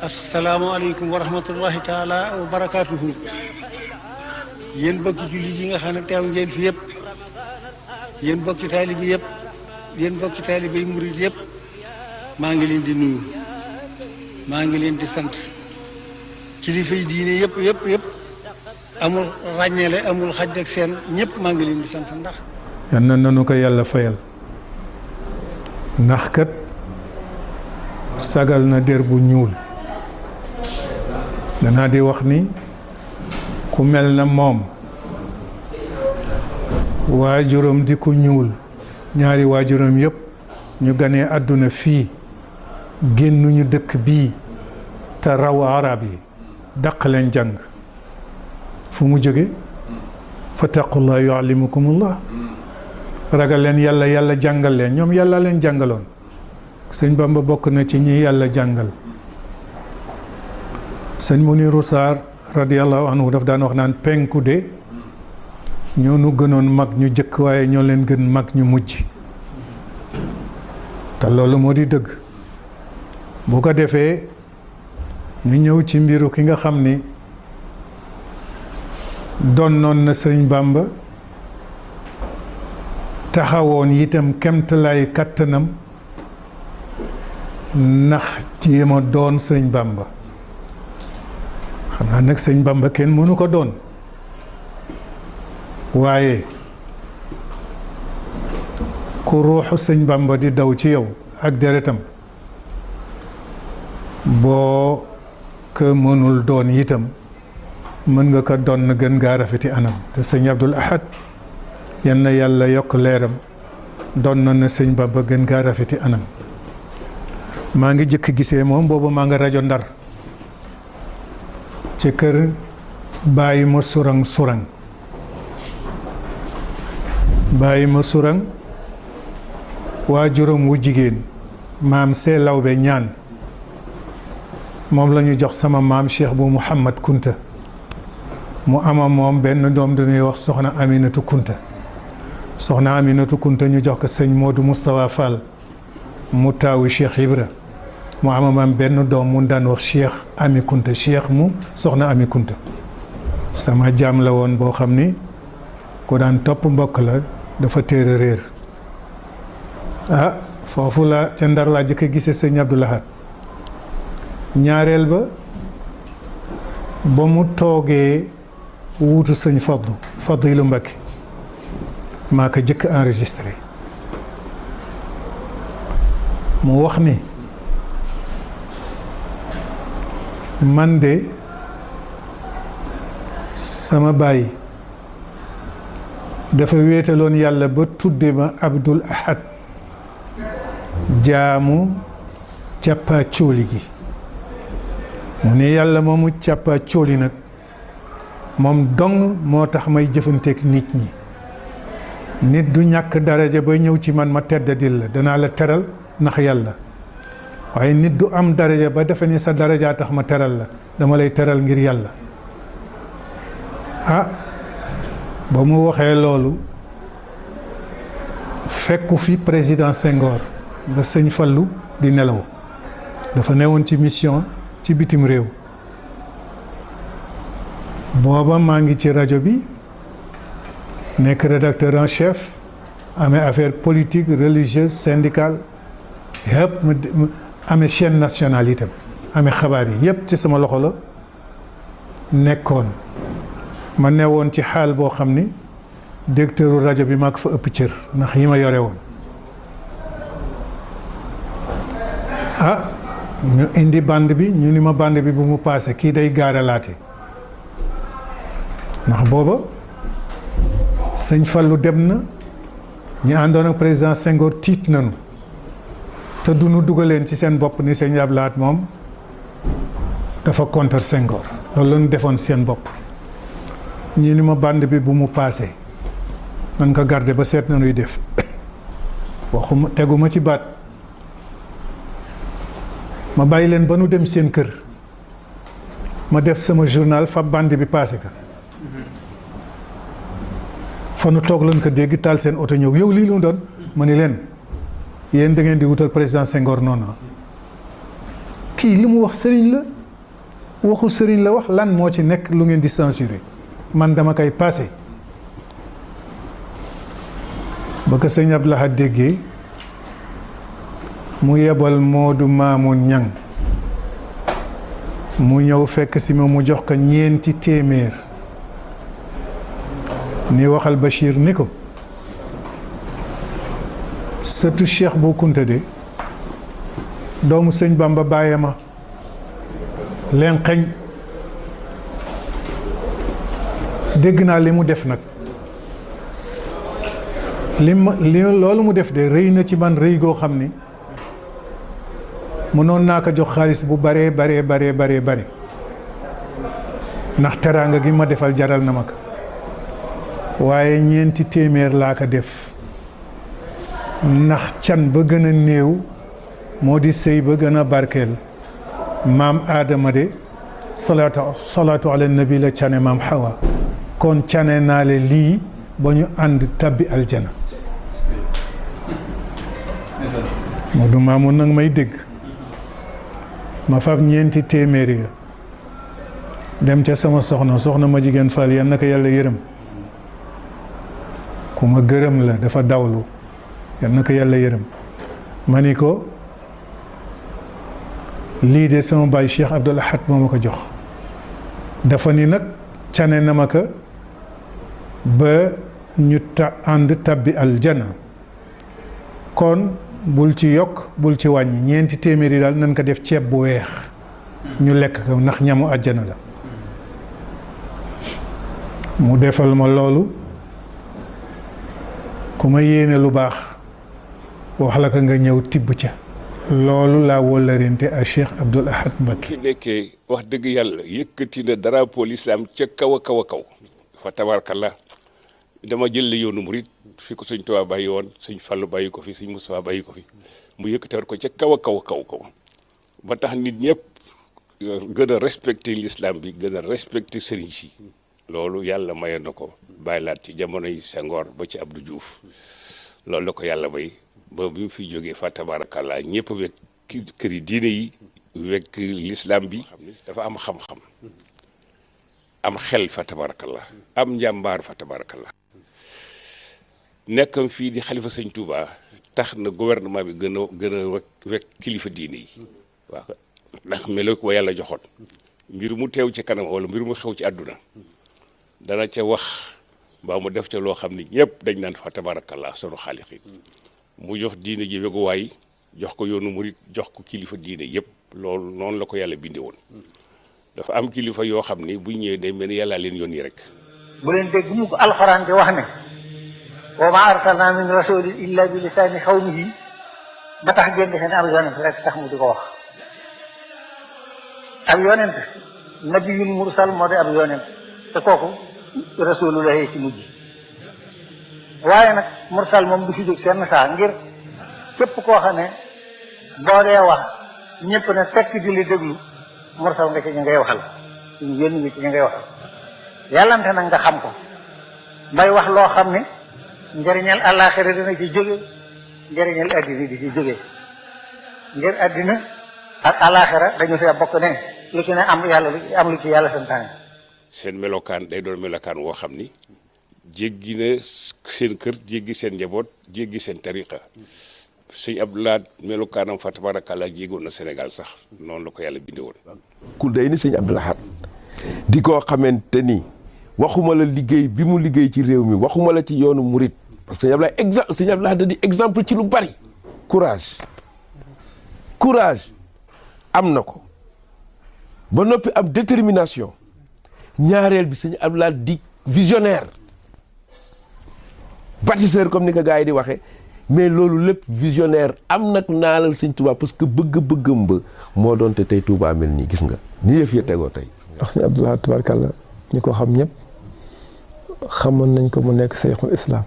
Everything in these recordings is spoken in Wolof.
asalaamaaleykum wa rahmatullahi taala wa barakaatuhu. Yéen bokki jullit yi nga xam ne teew ngeen fi yëpp, yéen bokki taalibi yëpp, yéen bokki taalibi yi murid yëpp, maa ngi leen di nuyu, maa ngi leen di sant. kilifa yi diine yëpp yëpp yëpp amul ràññeele amul xaj ak seen, ñëpp maa ngi leen di sant. ndax yal na nanu ko yàlla fayal, ndax kat sagal na der bu ñuul. danaa di wax ni ku mel na moom waajuram di ku ñuul, ñaari waajuram yëpp ñu ganee àdduna fii, génnuñu dëkk bii te raw arab yi daq leen jàng. fu mu jóge fattaqullah yuallimukumullah, ragal leen yàlla, yàlla jàngal leen. ñoom yàlla leen jàngaloon. sëñ Bamba bokk na ci ñi yàlla jàngal. sëñ Muniru Saar radiyallahu anhu daf daan wax naan penku de ñoo nu gënoon mag ñu jëkk, waaye ñoo leen gën mag ñu mujj. te loolu moo di dëgg. bu ko defee ñu ñëw ci mbiru ki nga xam ni donnoon na sëñ Bamba, taxawoon itam kemtalaay kattanam ndax jéem a doon sëñ Bamba. xam naa nag sëñ Bamba kenn mënu ko doon, waaye ku ruuxu sëñ Bamba di daw ci yow ak deretam, boo ko mënul doon itam mën nga ko doon na gën gaa rafeti anam. te sëñ Abdul Ahad yan na yàlla yokk leeram, doon na sëñ Bamba gën gaa rafeti anam. maa ngi jëkk gisee moom boobu maa nga rajo Ndar ci kër bàyyi ma surang bàyyi ma surang waajuram wu jigéen maam see lawbe ñaan moom la ñu jox sama maam Cheikh bu Mouhamad Kunta. mu ama moom benn doom dañuy wax soxna Aminatu Kunta. soxna Aminatu Kunta ñu jox ko sëñ Modou Moustapha Fall mu taawu Cheikh Ibra. mu ama maam benn doom mun daan wax Cheikh Ami Kunta, Cheikh mu soxna Ami Kunta. sama jaam la woon boo xam ni ku daan topp mbokk la, dafa téer a réer. foofu la ca Ndar laa jëkk a gisee sëñ Abdou Lahad. ñaareel ba mu toogee wuutu sëñ Fadilu Mbakke, maa ko jëkk enregistré. mu wax ni man de sama baay dafa wéetaloon yàlla ba tudde ma Abdul Ahad, jaamu càppaa cóoli gi. mu ne yàlla moomu càppaa cóoli nag moom dong moo tax may jëfanteek nit ñi. nit du ñàkk daraja ba ñëw ci man ma teddadil la, danaa la teral ndax yàlla. waaye nit du am daraja ba defe ni sa darajaa tax ma teral la, dama lay teral ngir yàlla. ba mu waxee loolu fekku fi président Senghor ba sëñ Fallu di nelaw, dafa newoon ci mission ci bitim réew. booba maa ngi ci rajo bi nekk rédacteur en chef, amee affaire politique religieuse syndicale yëpp, ma amee chaîne nationale itam, amee xabaar yi yëpp ci sama loxo la nekkoon. ma newoon ci xaal boo xam ni directeuru rajo bi maa ko fa ëpp cër ndax yi ma yore woon. ñu indi bande bi, ñu ni ma bande bi bu mu paase, kii day gaaralaate. ndax booba sëñ Fallu dem na, ñi àndoon ak président Senghor tiit nañu, te du nu dugaleen ci seen bopp ni sëñ Abdou Lahad moom dafa contre Senghor. loolu la ñu defoon seen bopp. ñi ni ma bande bi bu mu paase, man ko garder ba seet na nuy def. waxuma teguma ci baat, ma bàyyi leen ba nu dem seen kër, ma def sama journal fa bande bi paase ka. fa nu toog lañ ko dégg, taal seen oto ñëw, yow lii lu mu doon. ma ni leen yéen da ngeen di wutal président Senghor noonu, kii li mu wax sëriñ la waxu sëriñ la wax, lan moo ci nekk lu ngeen di censurer? man dama koy passé. ba ko sëñ Abdou Lahad déggee mu yebal Moodu Maamun Ñang mu ñëw fekk si ma, mu jox ko 4 téeméer ni waxal Bachir ni ko sëtu Cheikh Bou Kounta de doomu sëñ Bamba bàyye ma leen xeñ dégg naa li mu def nag loolu mu def de rëy na ci man rëy goo xam ni mënoon naa ko jox xaalis bu baree bare ndax teraanga gi ma defal jaral na ma ko, waaye 4 téeméer laa ko def ndax can ba gën a néew moo di sëy ba gën a barkeel. maam Aadama de salaatu ala nabi la cane maam Hawa, kon cane naa le lii ba ñu ànd tabbi aljana. Moodu Maamun nag may dégg ma fab 4 téeméeri ga dem ca sama soxna ma jigéen Fall yan naka yàlla yërëm, ku ma gërëm la, dafa dawlu, yan naka yàlla yërëm. ma ni ko lii de sama baay Cheikh Abdoul Ahad moo ma ko jox, dafa ni nag cane na ma ko ba ñu ànd tabbi aljana, kon bul ci yokk bul ci wàññi, 4 téeméeri daal nañ ko def ceeb bu weex ñu lekk ko ndax ñamu àjjana la. mu defal ma loolu. ku ma yéene lu baax wax la ko nga ñëw tibb ca. loolu laa wóolarente ak Cheikh Abdoul Ahad Mbacké. ki nekkee wax dëgg yàlla yëkkati na drapeau l'islam ca kaw a kaw a kaw fa tabarkalla. dama jël la yoonu murit fi ko sëñ Tuubaa bàyyi woon, sëñ Fallu bàyyi ko fi, sëñ Mustafaa bàyyi ko fi, mu yëkkatiwaat ko ca kaw a kaw a kaw ba tax nit ñëpp gën a respecté l'islam bi, gën a respecté sëriñ si. loolu yàlla maye na ko bàyyi laat ci jamonoy Senghor ba ci Abdou Diouf, loolu la ko yàlla may ba bi mu fi jógee fa tabarakallah ñëpp wekk këri diine yi, wekk l'islam bi. dafa am xam-xam, am xel fa tabarakallah, am njàmbaar fa tabarakallah. nekkam fii di xalifa sëñ Touba tax na gouvernement bi gën a wekk kilifa diine yi. waaw ndax melo ko yàlla joxoon, mbir mu teew ci kanam wala mbir mu xew ci àdduna dana ca wax mbaa mu def ca loo xam ni ñëpp dañ naan fa tabarakallah sunu xaaliqi. mu jox diine ji weguwaay, jox ko yoonu murit, jox ko kilifa diine yëpp. loolu noonu la ko yàlla bindee woon. dafa am kilifa yoo xam ni bu ñëwee day mel ni yàllaa leen yónni rek. bu leen dégg mu ko alxuraan di wax ne wa ma arsalna min rasulin illa bi lisaani xawmihi ba tax génn seen ab yonent rek tax mu di ko wax. ab yonent nabiyul mursal moo di ab yonent te kooku rasulullahi ci mujj. waaye nag mursal moom du fi jóg kenn saa, ngir képp koo xam ne boo dee wax ñëpp ne tekk di li déglu mursal nga ci ñu ngay waxal, suñu yénn ngi ci ñu ngay waxal. yàllante nag nga xam ko bay wax loo xam ne njëriñal àllaaxira dina ci jóge, njëriñal addina di ci jóge. ngir addina ak àllaaxira dañu fee bokk ne lu ci ne am lu ci yàlla santaane. seen melokaan day doon melokaan woo xam ni jéggi na seen kër, jéggi seen njaboot, jéggi seen tariqa. sëñ Abdou Lahad melokaanam fa tabarakallah jéegoon na Sénégal sax, noonu la ko yàlla bindee woon. ku day ni sëñ Abdou Lahad di koo xamante ni waxuma la liggéey bi mu liggéey ci réew mi, waxuma la ci yoonu murit, parce que sëñ Abdou Lahad di exemple ci lu bari. courage am na ko ba noppi am détermination. ñaareel bi sëñ Abdou Lahad di visionnaire, bâtisseur comme ni ko gars yi di waxee, mais loolu lépp visionnaire am nag naalal sëñ Touba parce que bëgg-bëggam ba moo doon te tey Touba mel nii, gis nga ni yëf ya tegoo tey. ndax sëñ Abdou Lahad tabarkàlla ñi ko xam ñëpp xamoon nañ ko mu nekk sayxul islam,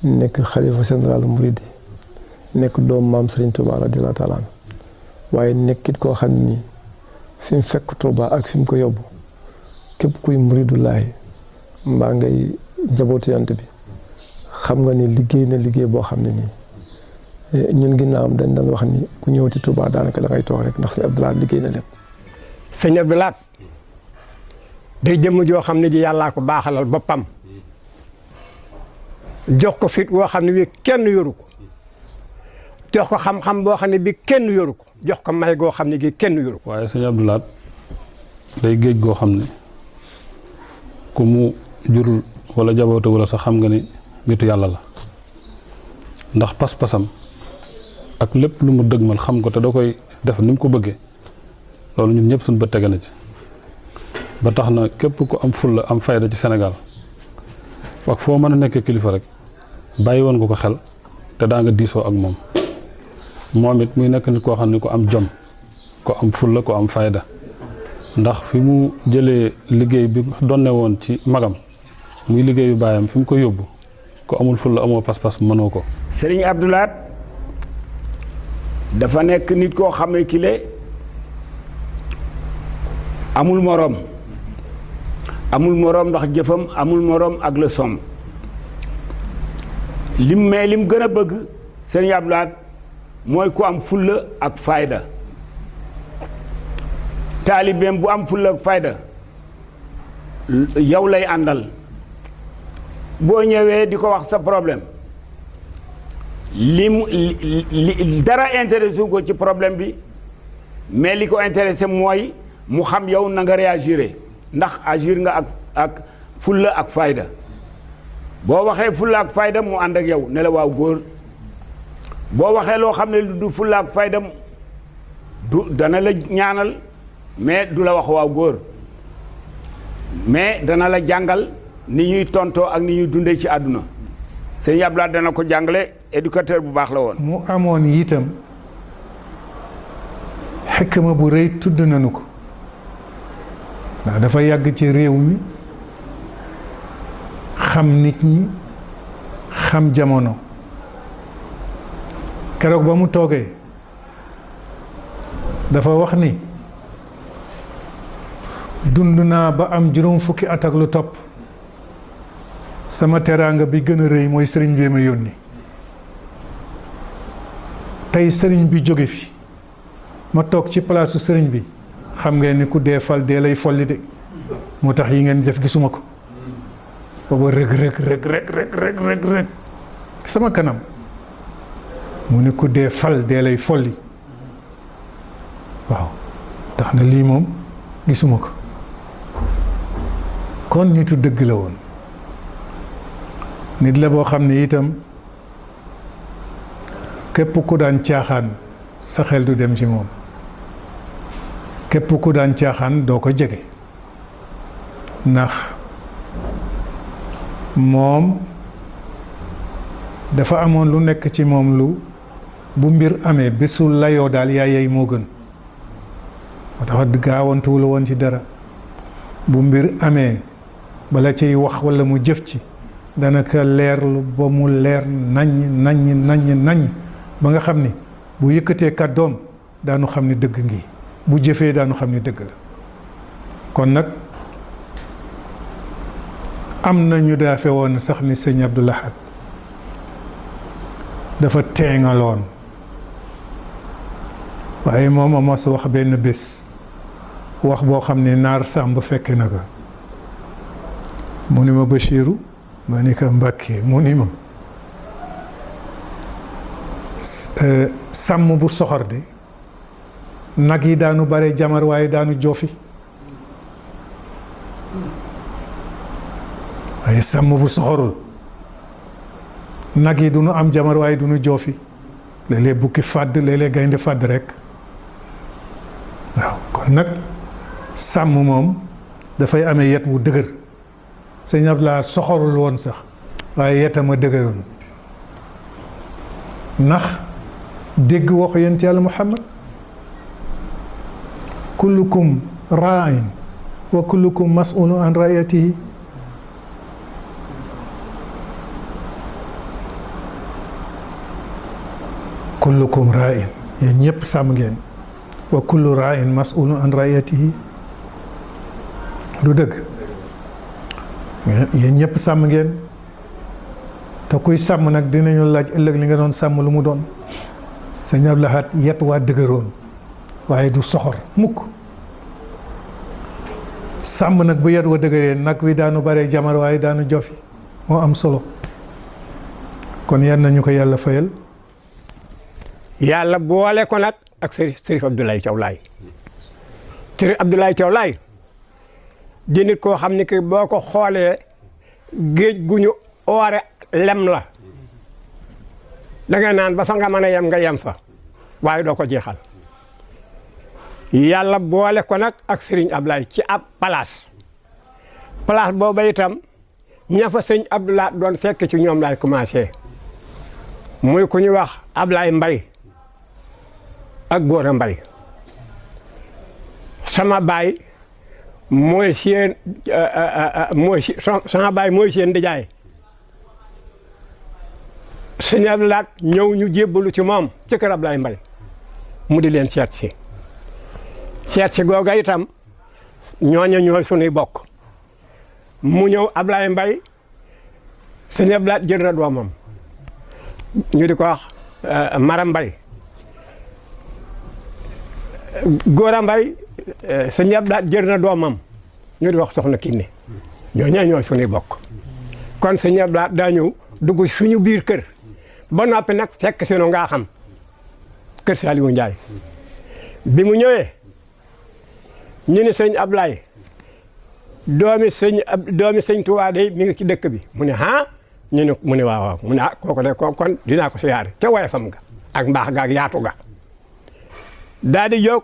nekk xalifa général Mouride, nekk doom maam Serigne Touba radiyallahu taala anhu, waaye nekkit koo xam ne nii fi mu fekk Touba ak fi mu ko yóbbu képp kuy muridullaahi mbaa ngay njabootu yant bi xam nga ni liggéey na liggéey boo xam ne nii ñun ginnaawam dañ doon wax ni ku ñëwati Touba daanaka da ngay toog rek ndax sëñ Abdou Lahad liggéey na lépp. sëñ Abdou Lahad day jëmm joo xam ne ji yàllaa ko baaxalal boppam jox ko fit woo xam ne bii kenn yoru ko jox ko xam-xam boo xam ne bii kenn yoru ko jox ko may goo xam ne gi kenn yoru ko. waaye sëñ Abdou Lahad day géej goo xam ne ku mu jurul wala jaboote wala sax xam nga ni nitu yàlla la ndax pas-pasam ak lépp lu mu dëgmal xam ko te da koy def ni mu ko bëggee loolu ñun ñëpp suñu bët tege na ci ba tax na képp ku am fulla am fayda ci Sénégal ak foo mën a nekkee kilifa rek bàyyi woon nga ko xel te daa nga diisoo ak moom it muy nekk nit koo xam ne ko am jom ko am fulla ko am fayda ndax fi mu jëlee liggéey bi donne woon ci magam muy liggéeyu baayam fi mu ko yóbbu ko amul fulla amoo pas-pas mënoo ko. Serigne Abdou Lahad dafa nekk nit koo xam ne kile amul moroom ndax jëfam amul moroom ak le som lim gën a bëgg Serigne Abdou Lahad mooy ku am fulla ak fayda taalibeem bu am fulla ak fayda yow lay àndal boo ñëwee di ko wax sa problème li dara intéressé ko ci problème bi mais li ko intéressé mooy mu xam yow na nga réagir ndax agir nga ak fulla ak fayda boo waxee fulla ak fayda mu ànd ak yow ne la waaw góor boo waxee loo xam ne du fulla ak fayda dana la ñaanal mais du la wax waaw góor mais dana la jàngal ni ñuy tontoo ak ni ñuy dundee ci àdduna sëñ Abdou Lahad dana ko jàngale éducateur bu baax la woon. mu amoon itam xikma bu rëy tudd nañu ko ndax dafa yàgg ci réew mi xam nit ñi xam jamono keroog ba mu toogee dafa wax ni dund naa ba am juróom fukki at ak lu topp sama teraanga bi gën a rëy mooy sëriñ bi ma yónni tey sëriñ bi jóge fi ma toog ci palaasu sëriñ bi xam ngeen ni ku dee fal dee lay folli de moo tax yi ngeen def gisuma ko booba rek sama kanam mu ni ku dee fal dee lay folli waaw tax na lii moom gisuma ko kon nitu dëgg la woon nit la boo xam ne itam képp ku daan caaxaan sa xel du dem ci moom képp ku daan caaxaan doo ko jege ndax moom dafa amoon lu nekk ci moom lu bu mbir amee bésu layoo daal yaayey moo gën moo tax gaawantuwul woon ci dara bu mbir amee bala ciy wax walla mu jëf ci dana ko leerlu ba mu leer naññ ba nga xam ni bu yëkkatee kàddoom daanu xam ni dëgg ngi bu jëfee daanu xam ni dëgg la kon nag am na ñu daafe woon sax ni sëñ Abdou Lahad dafa teeŋaloon waaye moom a mos wax benn bés wax boo xam ne naar sàmb fekke na ko mu ni ma Bachiru ma ni ko Mbàkke mu ni ma sàmm bu soxor de nag yi daanu bare jamar waaye daanu joofi waaye sàmm bu soxorul nag yi du nu am jamar waaye du nu joofi léeg-léeg bukki fàdd léeg-léeg gaynde fàdd rekk waaw kon nag sàmm moom dafay amee yet wu dëgër sëñ Abdou Lahad soxorul woon sax waaye yetama dëgëroon ndax dégg waxu yonent Yàlla Muhammad kullukum raa'in wa kullukum mas'ulun an ra'iyatihi kullukum raa'in yéen ñëpp sàmm ngeen wa kullu raa'in mas'ulun an ra'iyatihi du dëgg yéen ñëpp sàmm ngeen te kuy sàmm nag dinañu laaj ëllëg li nga doon sàmm lu mu doon. sëñ Abdou Lahad yet waa dëgëroon waaye du soxor mukk. sàmm nag bu yet wa dëgëree nag wi daanu bare jamar waaye daanu jofi moo am solo. kon yan nañu ko yàlla fayal. yàlla boole ko nag ak Sërif Abdoulaye Thiaw Laye. Sërif Abdoulaye Thiaw Laye di nit koo xam ni que boo ko xoolee géej gu ñu oore lem la da ngay naan ba fa nga mën a yem nga yem fa waaye doo ko jeexal. yàlla boole ko nag ak Serigne Ablaye ci ab place booba itam ña fa sëñ Abdoulaye doon fekk ci ñoom laay commencé muy ku ñuy wax Ablaye Mbay ak Góora Mbay. sama baay mooy seen sama baay mooy seen ndijaay sëñ Abdoulaye ñëw ñu jébbalu ci moom ci kër Ablaye Mbay mu di leen seet si googa itam ñooña ñooy sunuy bokk mu ñëw Ablaye Mbay sëñ Abdoulaye jël na doomam ñu di ko wax Mara Mbay. Góora Mbay sëñ Abdoulaye jël na doomam ñu di wax soxna Kiné ñooña ñooy sunuy bokk kon sëñ Abdoulaye daa ñëw dugg suñu biir kër ba noppi nag fekk sunu ngaa xam kër Saliou Ndiaye bi mu ñëwee ñu ni sëñ Ablaye doomi sëñ Tuubaa day mi ngi ci dëkk bi mu ne ah ñu ne mu ne waaw mu ne ah kooku de kon dinaa ko siyaare ca woyefam nga ak mbaax ga ak yaatu ga daal di jóg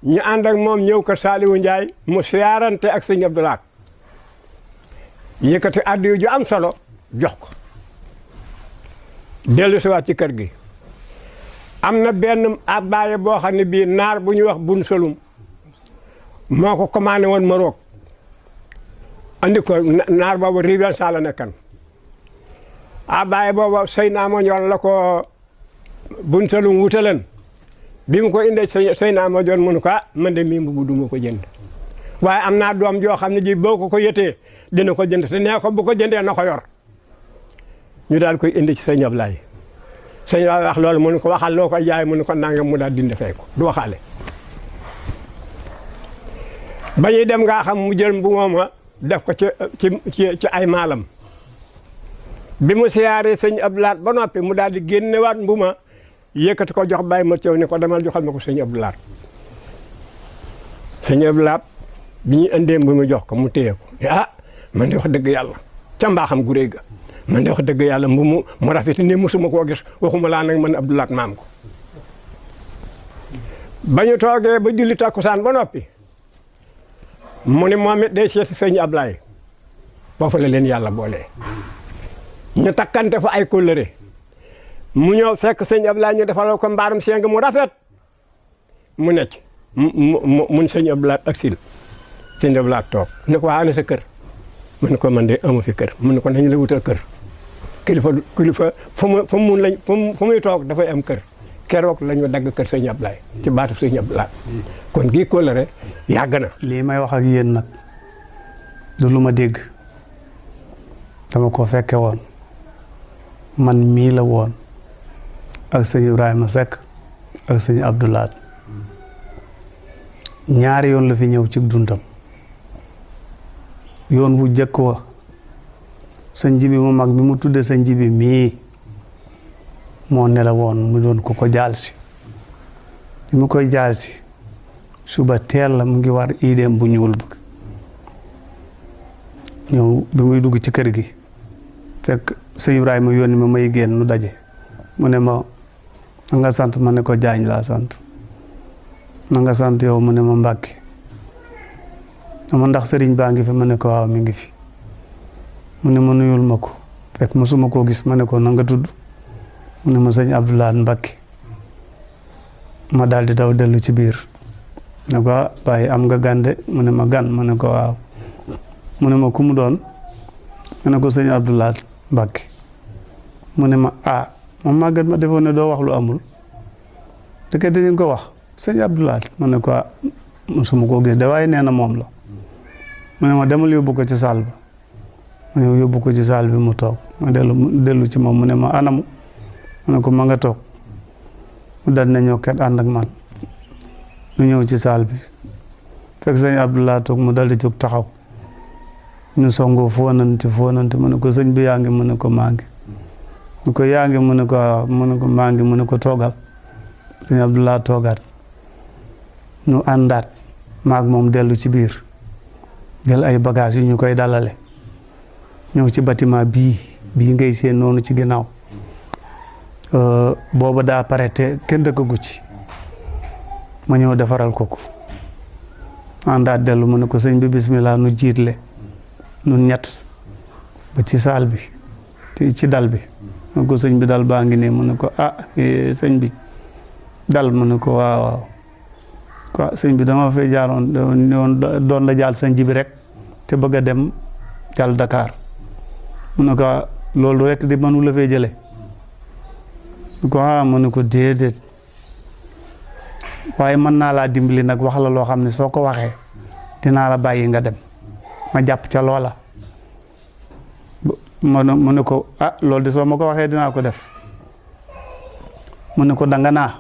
ñu ànd ak moom ñëw kër Saliou Ndiaye mu siyaarante ak sëñ Abdoulaye yëkkati addu ju am solo jox ko dellu si waat ci kër gi am na benn abbaye boo xam ne bii naar bu ñuy wax bun solum moo ko commandé woon Maroc andi ko naar boobu Riven Sala nekkan abbaye boobu sëy naa ma ñoon la ko bun solum wutaleen bi mu ko indee sëy naa ma joon mënu ko man de mii mbubu duma ko jënd waaye am naa doom joo xam ne ji boo ko yëtee dina ko jënd te nee ko bu ko jëndee na ko yor ñu daal koy indi ci sëñ Ablaye sëñ Ablaye wax loolu mënu ko waxal loo koy jaay mënu ko nangam mu daal dindi fay ko du waxaale ba ñuy dem ngaa xam mu jël mbu mooma def ko ci ay maalam bi mu siyaaree sëñ Ablaye ba noppi mu daal di génnewaat mbuma yëkkati ko jox Baye ma Thiaw ni ko demal joxal ma ko sëñ Abdoulaye sëñ Abdoulaye bi ñu indee mbu mu jox ko mu téye ko ah man de wax dëgg yàlla ca mbaaxam gu réy ga man de wax dëgg yàlla mbu mu rafet ni musuma koo gis waxuma laa nag man Abdoulaye maam ko ba ñu toogee ba julli takkusaan ba noppi mu ne moom it day seet si sëñ Ablaye foofu la leen yàlla boole ñu takkante fa ay kóllëre mu ñëw fekk sëñ Ablaye ñu defaloo ko mbaaram seng mu rafet mu nekk mun sëñ Ablaye ak sil sëñ Ablaye toog ne ko waa ana sa kër mu ne ko man de amu fi kër mu ne ko nañ la wutal kër kilifa fu muy toog dafay am kër keroog la ñu dagg kër sëñ Ablaye ci baatu sëñ Ablaye kon gii kóllëre yàgg na. lii may wax ak yéen nag du lu ma dégg dama ko fekke woon man mii la woon ak sëñ Ibrahima Seck ak sëñ Abdoulaye ñaari yoon la fi ñëw ci dundam yoon bu jëkk wa sëñ Jibi mu mag bi mu tuddee sëñ Jibi mii moo ne la woon mu doon ko jaal si bi mu koy jaal si suba teel la mu ngi war idéem bu ñuul bi ñëw bi muy dugg ci kër gi fekk sëñ Ibrahima yónni ma may génn nu daje mu ne ma nga sant ma ne ko Jaañ laa sant ma nga sant yow mu ne ma Mbàkke ma ndax sëriñ baa ngi fi ma ne ko waaw mi ngi fi mu ne ma nuyul ma ko fekk mosuma koo gis ma ne ko na nga tudd mu ne ma sëñ Abdoulaye Mbàkke ma daal di daw dellu ci biir ne ko bàyyi am nga gande mu ne ma gan ma ne ko waaw mu ne ma ku mu doon ma ne ko sëñ Abdoulaye Mbàkke mu ne ma moom màggat ma defoon ne doo wax lu amul te kat dañu ko wax sëñ Abdoulaye ma ne ko mosuma koo gis de waaye nee na moom la mu ne ma demal yóbbu ko ci saal ba ma ñëw yóbbu ko ci saal bi mu toog ma dellu ci moom mu ne ma anamu ma ne ko ma nga toog mu dal na ñëw ket ànd ak man ñu ñëw ci saal bi fekk sëñ Abdoulaye toog mu dal di jóg taxaw ñu songoo fóonante mu ne ko sëñ bi yaa ngi mu ne ko maa ngi mu ko yaa ngi mu ne ko waaw mu ne ko maa ngi mu ne ko toogal sëñ Abdoulaye toogaat ñu àndaat maag moom dellu ci biir jël ay bagages yu ñu koy dalale ñëw ci bâtiment bii ngay seen noonu ci ginnaaw booba daa pare te kenn dëkkagu ci ma ñëw defaral ko ko àndaat dellu mu ne ko sëñ bi bismillah nu jiitle nun ñett ba ci saal bi ci dal bi mu ne ko sëñ bi dal baa ngi nii mu ne ko sëñ bi dal mu ne ko waaw quoi sëñ bi dama fay jaaroon doon la jaal sëñ bi rek te bëgg a dem jàll Dakar mu ne ko loolu rek di mënu la fay jële mu ko mu ne ko déedéet waaye mën naa laa dimbali nag wax la loo xam ne soo ko waxee dinaa la bàyyi nga dem ma jàpp ca loola mu ne ko loolu de soo ma ko waxee dinaa ko def mu ne ko danga naa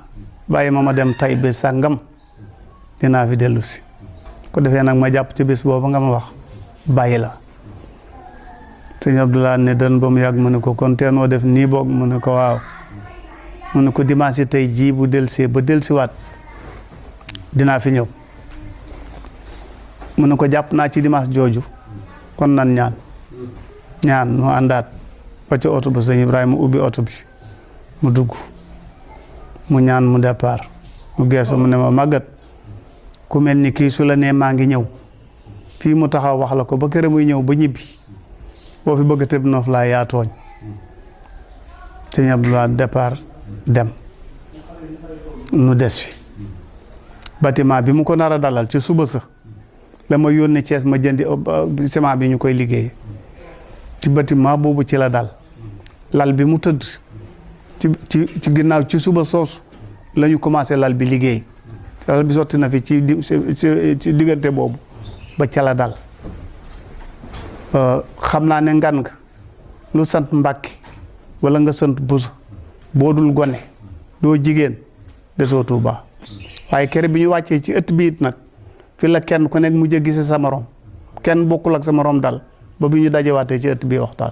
bàyyi ma dem tay bés sàngam dinaa fi dellu si ko defee nag ma jàpp ci bés boobu nga ma wax bàyyi la sëñ Abdoulaye ne dan ba mu yàgg mu ne ko kon teenoo def nii boog mu ne ko waaw mu ne ko dimanche tey jii bu delsee ba delsiwaat dinaa fi ñëw mu ne ko jàpp naa ci dimanche jooju kon nan ñaan mu àndaat ba ca oto ba sëñ Ibrahima ubbi oto bi mu dugg mu ñaan mu départ mu geesu mu ne ma màggat ku mel ni kii su la nee maa ngi ñëw fii mu taxaw wax la ko ba kër muy ñëw ba ñibbi boo fi bëgg tëb noof laa yaa tooñ sëñ Abdoulaye départ dem nu des fi bâtiment bi mu ko nar a dalal ci suba sa la ma yónnee Thiès ma jëndi ciment bi ñu koy liggéey ci bâtiment boobu ci la dal lal bi mu tëdd ci ginnaaw ci suba soosu la ñu commencé lal bi liggéey lal bi sotti na fi ci diggante boobu ba ca la dal xam naa ne ngan nga lu sant Mbàkke wala nga sant Buso boo dul gone doo jigéen desoo Tuuba waaye kere bi ñu wàccee ci ëtt bi it nag fi la kenn ku nekk mu jë gise sa morom kenn bokkul ak sa morom dal ba bi ñu dajewaatee ci ëtt bi waxtaan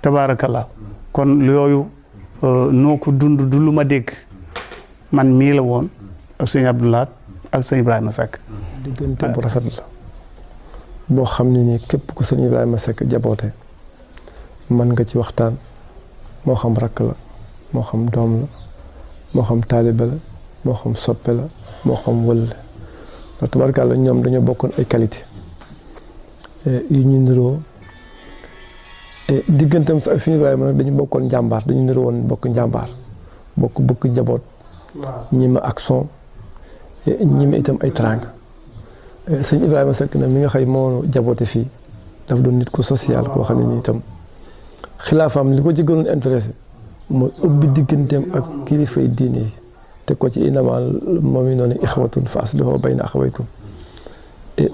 tabaarakallah kon yooyu noo ko dund du lu ma dégg man mii la woon ak sëñ Abdoulaye ak sëñ Ibrahima Seck diggante bu rafet la boo xam ne nii képp ku sëñ Ibrahima Seck jaboote mën nga ci waxtaan moo xam rakk la moo xam doom la moo xam taalibe la moo xam soppe la moo xam wël la ndax tabarkàlla ñoom dañoo bokkoon ay qualité yu ñu niroo diggantam ak sëñ Ibrahima nag dañu bokkoon njàmbaar dañu niroo woon bokk njàmbaar bokk njaboot ñi ma action ñi ma itam ay trang sëñ Ibrahima Seck nag mi nga xëy moo jaboote fii dafa doon nit ku social koo xam ne nii itam xilaafaam li ko ci gënoon intéressé mooy ubbi digganteem ak kilifay diine yi te ko ci inamal moom i noonu ixwatun fa aslihu bayna axawaykum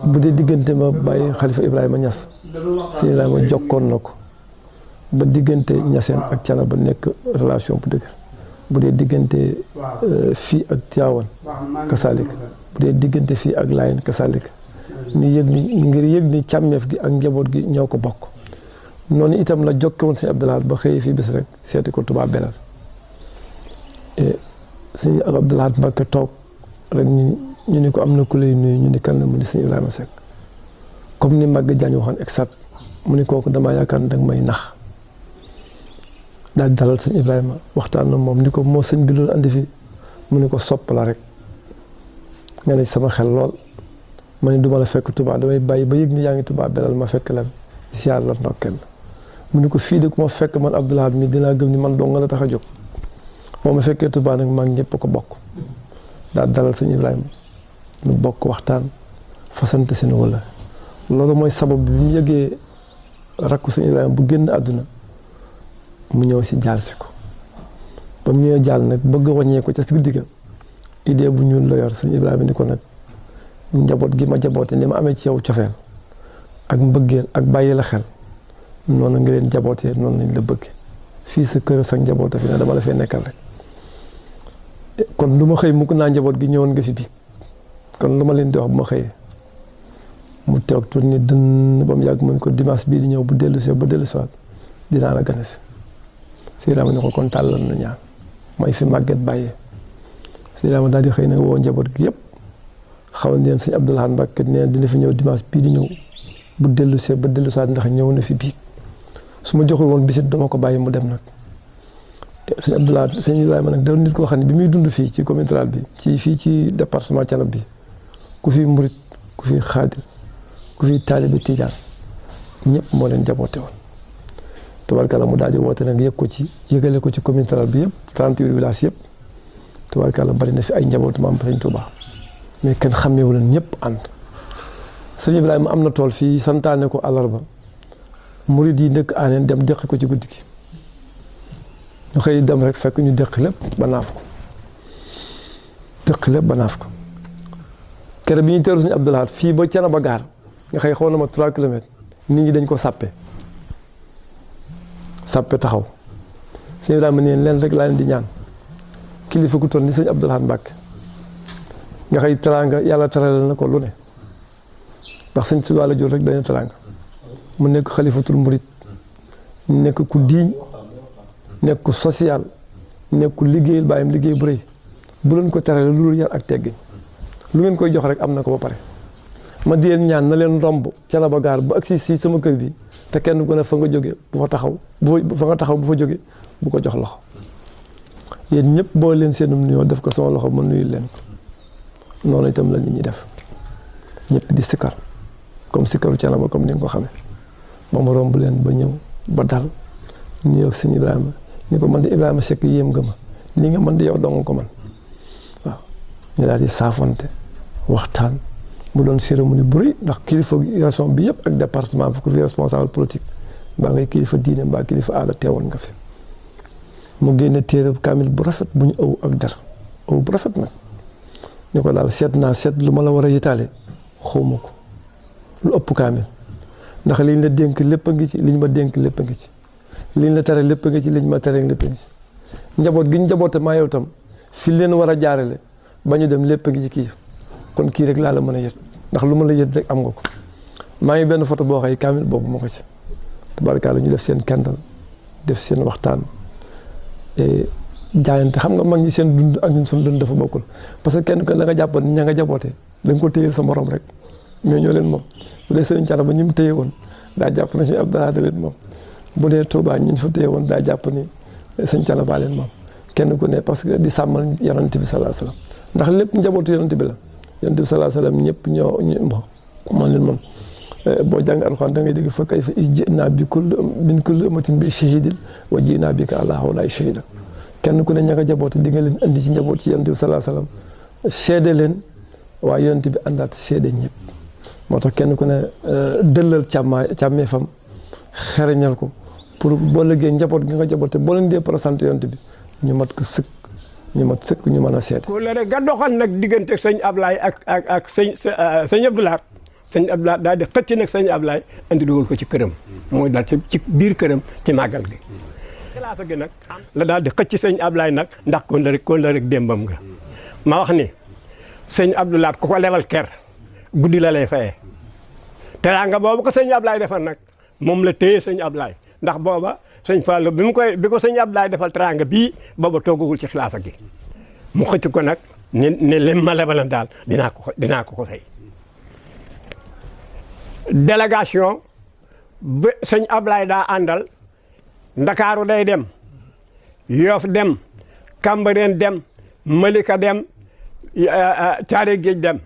bu dee diggante ma bàyyi xalifa Ibrahima Niass sëñ Ibrahima jokkoon na ko ba diggante Niassène ak Thiénaba nekk relation bu dëgër bu dee diggante fii ak Tivaouane kasalik bu dee diggante fii ak Layène kasalik ngir yëg ni càmmeef gi ak njaboot gi ñoo ko bokk noonu itam la jokke woon sëñ Abdoulaye ba xëy fii bis rek seeti ko Touba Belal sëñ Abdoulaye Mbacké toog rek ñu ni ko am na ku lay nuyu ñu ni kan la mu ni sëñ Ibrahima Seck comme ni Maguette Diagne waxoon exact mu ni kooku damaa yaakaar ne danga may nax daal di dalal sëñ Ibrahima waxtaan na moom ni ko moo sëñ bi loolu andi fi mu ni ko sopp la rek nga ne sama xel lool ma ni duma la fekk Touba damay bàyyi ba yëg ni yaa ngi Touba Belal ma fekk la ziar la ndokkeel mu ni ko fii de ku ma fekk man Abdoulaye mi dinaa gëm ni man dong nga la tax a jóg moo ma fekkee Touba nag maa ngi ñëpp ko bokk daal dalal sëñ Ibrahima ñu bokk waxtaan fasante seen wala loolu mooy sabab bi mu yëgee rakku sëñ Ibrahima bu génn àdduna mu ñëw si jaal si ko ba mu ñëwee jaal nag bëgg wàññee ko ca si digga idée bu ñuul la yor sëñ Ibrahima ni ko nag njaboot gi ma jaboote ni ma amee ci yow cofeel ak mbëggeel ak bàyyi la xel noonu nga leen jabootee noonu lañ la bëgg fii sa kër sa njaboot fi ne dama la fee nekkal rek kon lu ma xëy mukk naa njaboot gi ñëwoon nga fi biig kon lu ma leen di wax bu ma xëyee mu toog tuuti ni dënn ba mu yàgg mu ne ko dimanche bii di ñëw bu dellu see ba dellu si waat dinaa la gane si Ibrahima ne ko kon tàllal na ñaan mooy fi màgget bàyyee si Ibrahima daal di xëy na woo njaboot gi yëpp xamal leen sëñ Abdou Lahad Mbacké nee dina fi ñëw dimanche bii di ñëw bu dellu see ba dellu si waat ndax ñëw na fi biig su ma joxul woon bisit dama ko bàyyi mu dem nag sëñ Abdou Lahad sëñ Ibrahima nag doon nit koo xam ne bi muy dund fii ci commune rurale bi fii ci département Thiénaba bi ku fi murit ku fi xaadir ku fi taalibe tijaan ñëpp moo leen jaboote woon tubaarkàlla mu daal di woote nag yëgale ko ci commune rurale bi yëpp 38 villages yëpp tubaarkàlla bari na fi ay njabootu maam Sëñ Tuubaa mais kenn xàmmeewu leen ñëpp ànd sëñ Ibrahima am na tool fii santaane ko àllarba murit yi ndëkk aaneen dem dëkk ko ci guddi gi ñu xëy dem rek fekk ñu dëkk lépp ba naaf ko kere bi ñu teeru suñu Abdou Lahad fii ba Thiénaba gaar nga xëy xaw na ma 3 kilomètres nit ñi dañ ko sàppe taxaw sëñ Ibrahima ne leen rek laa leen di ñaan kilifa ku toll ni sëñ Abdou Lahad Mbacké nga xëy teraanga yàlla teralal na ko lu ne ndax sëñ Tuubaa la jur rek dañu teraanga mu nekk xalifatul murit nekk ku diiñ nekk ku social nekk ku liggéeyal bàyyam liggéey bu rëy bu leen ko terale lu yar ak teggin lu ngeen koy jox rek am na ko ba pare ma di leen ñaan na leen romb Thiénaba gaar ba agsi si sama kër bi te kenn ku ne fa nga jóge bu fa taxaw bu fa jóge bu ko jox loxo yéen ñëpp boo leen seenum nuyoo def ko sama loxo ma nuyu leen ko noonu itam la nit ñi def ñëpp di sikkar comme sikkaru Thiénaba comme ni nga ko xamee ba ma romb leen ba ñëw ba dal ñu yow sëñ Ibrahima ni ko man de Ibrahima Seck yéem nga ma li nga man de yow dong ko man waaw ñu daal di saafante waxtaan mu doon cérémonie bu rëy ndax kilifa région bi yëpp ak département bi ku fi responsable politique mbaa ngay kilifa diine mbaa kilifa aada teewoon nga fi mu génne téere kaamil bu rafet bu ñu ëw ak der ëw bu rafet nag ñu ko daal seet lu ma la war a yitaale xawma ko lu ëpp kaamil ndax liñ la dénk lépp a ngi ci liñ ma dénk lépp a ngi ci liñ la tere lépp a ngi ci liñ ma tere lépp a ngi ci njaboot gi ñu njaboote maa yow tam fi leen war a jaarale ba ñu dem lépp a ngi ci kii kon kii rek laa la mën a yët ndax lu ma la yët rek am nga ko maa ngi benn photo boo xëy kaamil boobu ma ko ci tabarkalla ñu def seen kendal def seen waxtaan jaayante xam nga mag ñi seen dund ak ñun suñu dund dafa bokkul parce que kenn ko la nga jàppoon ni ña nga jabootee da nga ko téyel sa morom rek mais ñoo leen moom bu dee Sëriñ Thiénaba ñi mu téye woon daa jàpp na suñu Abdou Lahad leen moom bu dee Touba ñi ñu fa téye woon daa jàpp ni Sëriñ Thiénaba leen moom kenn ku ne parce que di sàmmal yonent bi sallallahu alayhi wasallam ndax lépp njabootu yonent bi la yonent bi sallallahu alayhi wasallam ñëpp ñoo man leen moom boo jàng alxuraan da ngay dégg fa kayfa ji'naa bi min kulli ummatin bi shahidin wa ji'naa bika alaa haa'ulaa'i shahiidan kenn ku ne ña nga jaboote di nga leen andi ci njaboot ci yonent bi sallallahu alayhi wasallam seede leen waaye yonent bi àndaat seede ñëpp moo tax kenn ku ne dëllal càmmee fam xereñal ko pour boo liggéey njaboot gi nga jaboote boo leen dee présenté yonent bi ñu mat ko sëkk ñu mën a seede. ku la rek ga doxal nag diggante sëñ Ablaye ak sëñ Abdou Lahad sëñ Abdou Lahad daal di xëcc nag sëñ Ablaye andi dugal ko ci këram mooy daal ci biir këram ci màggal gi. xilaafa gi nag la daal di xëcc sëñ Ablaye nag ndax kon la rek démbam nga ma wax ni sëñ Abdou Lahad ku ko lebal ker guddi la lay fayee teraanga boobu ko sëñ Ablaye defal nag moom la téye sëñ Ablaye ndax booba sëñ Fallou bi ko sëñ Ablaye defal teraanga bii booba toogagul ci xilaafa gi mu xëcc ko nag ne lim ma lebalan daal dinaa ko fay. délégation ba sëñ Ablaye daa àndal Ndakaaru day dem Yoff dem Cambérène dem Malika dem Thiaré Géej dem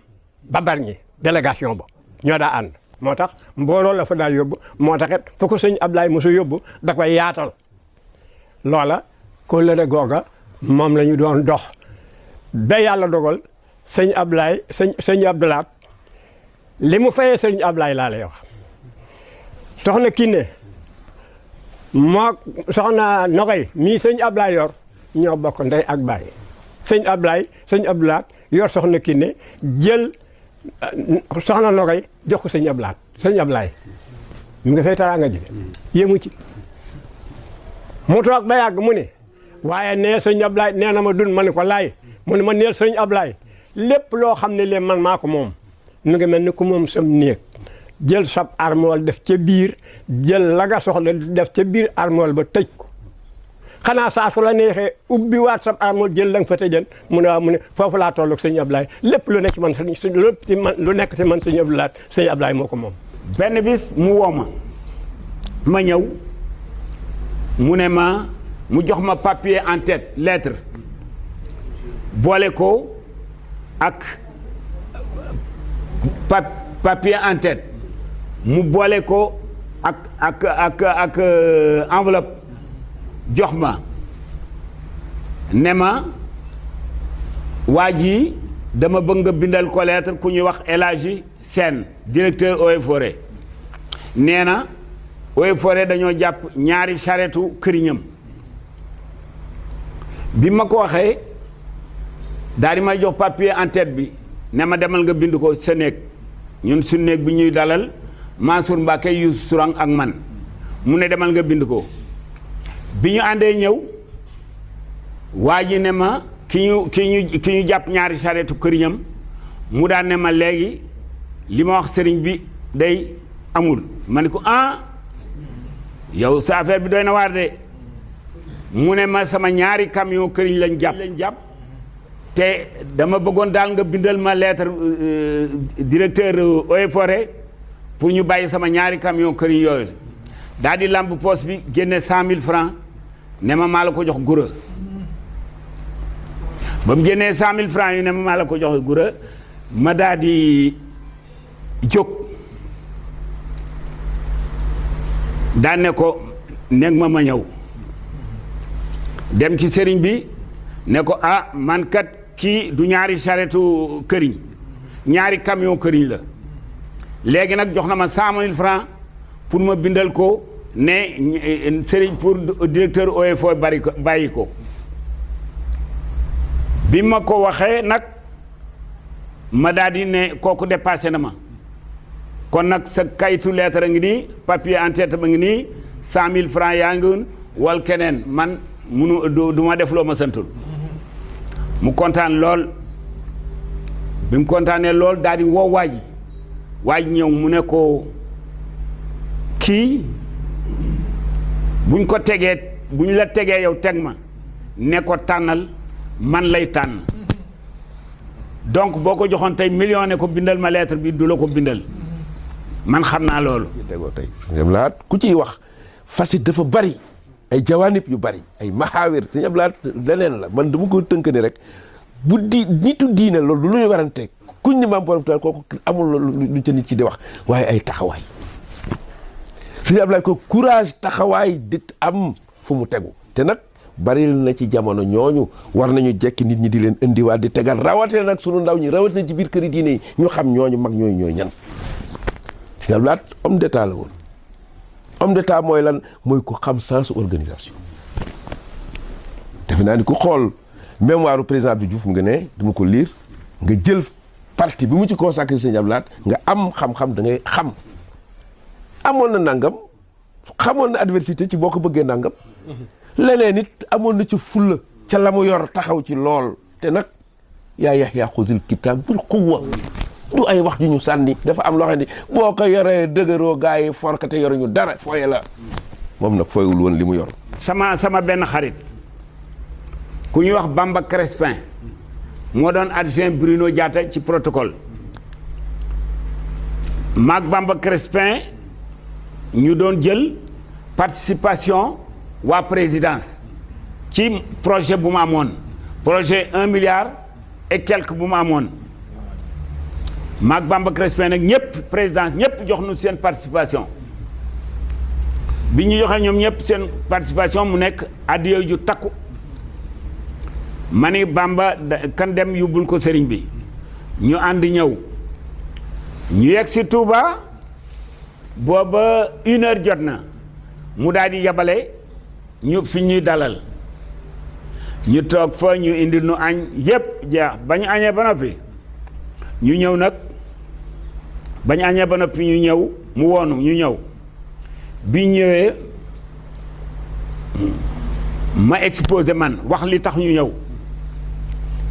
ba Bargny délégation ba ñoo daa ànd moo tax mbooloo la fa daal yóbbu moo tax it fu ko sëñ Ablaye mosu yóbbu da koy yaatal loola kóllëre googa moom la ñu doon dox ba yàlla dogal sëñ Ablaye sëñ Abdou Lahad li mu fayee sëñ Ablaye laa lay wax soxna Kiné moo soxna Nogoy mii sëñ Ablaye yor ñoo bokk ndey ak baay sëñ Abdou Lahad yor soxna Kiné jël soxna Nogoy jox ko sëñ Ablaye mi nga fay teraanga ji yéemu ci mu toog ba yàgg mu ne waaye nee sëñ Ablaye nee na ma dun ma ne ko laay mu ne ma neel sëñ Ablaye lépp loo xam ne leen man maa ko moom mu ngi mel ni ku moom sam néeg jël sab armoire def ca biir jël la nga soxla def ca biir armoire ba tëj ko xanaa saa su la neexee ubbi waat sab armoire jël la nga fa tëjan mu ne waaw mu ne foofu laa toll ak sëñ Ablaye lépp lu nekk ci man lépp ci man lu nekk ci man sëñ Ablaye moo ko moom. benn bis mu woo ma ñëw mu ne ma mu jox ma papier en tête lettre boole ko ak papier en tête mu boole ko ak enveloppe jox ma ne ma waa ji dama bëgg nga bindal ko lettre ku ñuy wax El Hadji Sène directeur Eaux et Forêts nee na Eaux et Forêts dañoo jàpp ñaari charrettu këriñam bi ma ko waxee daal di may jox papier en tête bi ne ma demal nga bind ko sa néeg ñun su néeg bi ñuy dalal Mansour Mbacké Youssou Sourang ak man mu ne demal nga bind ko bi ñu àndee ñëw waa ji ne ma ki ñu jàpp ñaari charrettu këriñam mu daan ne ma léegi li ma wax sëriñ bi day amul ma ne ko yow sa affaire bi doy na waar de mu ne ma sama ñaari camion këriñ lañ jàpp te dama bëggoon daal nga bindal ma lettre directeur Eaux et Forêts pour ñu bàyyi sama ñaari camion këriñ yooyu daal di lamb poste bi génne 100 000 francs ne ma maa la ko jox gura ba mu génnee 100 000 francs yi ne ma maa la ko jox gura ma daal di jóg daan ne ko nekk ma ñëw dem ci sëriñ bi ne ko man kat kii du ñaari charrettu këriñ ñaari camion këriñ la léegi nag jox na ma 100 000 francs pour ma bindal ko ne sëriñ pour directeur Eaux et Forêts bàyyi ko bi ma ko waxee nag ma daal di ne kooku dépassé na ma kon nag sa kayitu lettre a ngi nii papier en tête ba ngi nii 100 000 francs yaa ngi wal keneen man munu du ma def loo ma santul mu kontaan lool bi mu kontaanee lool daal di woo waa ji ñëw mu ne ko kii buñ la tegee yow teg ma ne ko tànnal man lay tànn donc boo ko joxoon tey million ne ko bindal ma lettre bi du la ko bindal man xam naa loolu. tegoo tey laat ku ciy wax facette dafa bari ay jawaanib yu bari ay maxaawir te ñëpp laat leneen la man dama ko tënk ni rek bu nitu diine loolu lu ñuy warante kuñ ni maam borom taal kooku amul lu ca nit ci di wax waaye ay taxawaay Sëñ Ablaye ko courage taxawaay di am fu mu tegu te nag bari na ci jamono ñooñu war nañu jekki nit ñi di leen indiwaat di tegal rawatina nag sunu ndaw ñi rawatina ci biir këri diine yi ñu xam ñooñu mag ñooy ñan Sëñ Ablaye homme d'état la woon homme d'état mooy lan mooy ku xam sens organisation defe naa ni ku xool mémoire président Abdou Diouf mu nga ne dama ko lire nga jël parti bi mu ci consacré Sëñ Ablaye nga am xam-xam da ngay xam amoon na nangam xamoon na adversité ci boo ko bëggee nangam leneen it amoon na ci fulla ca la mu yor taxaw ci lool te nag yaa Yaxya xuzil kitaab bil quwwa du ay wax ju ñu sànni dafa am loo xam ne boo ko yoree dëgëroo gars yi forkate yoruñu dara fooye la moom nag fooyewul woon li mu yor. sama benn xarit ku ñuy wax Bamba Crespin moo doon adjoint Bruno Diatta ci protocole maag Bamba Crespin ñu doon jël participation waa présidence ci projet bu mu amoon projet 1 milliard et quelque bu mu amoon maag Bamba Crespin nag ñëpp présidence ñëpp jox nu seen participation bi ñu joxee ñoom ñëpp seen participation mu nekk addiya ju takku ma ni Bamba kan dem yóbbul ko sëriñ bi ñu ànd ñëw ñu yegg si Touba booba 1 heure jot na mu daal di yabale ñu fi ñuy dalal ñu toog fa ñu indi nu añ yëpp jeex ba ñu añee ba noppi ñu ñëw nag ba ñu añee ba noppi ñu ñëw mu woonu ñu ñëw bi ñëwee ma exposé man wax li tax ñu ñëw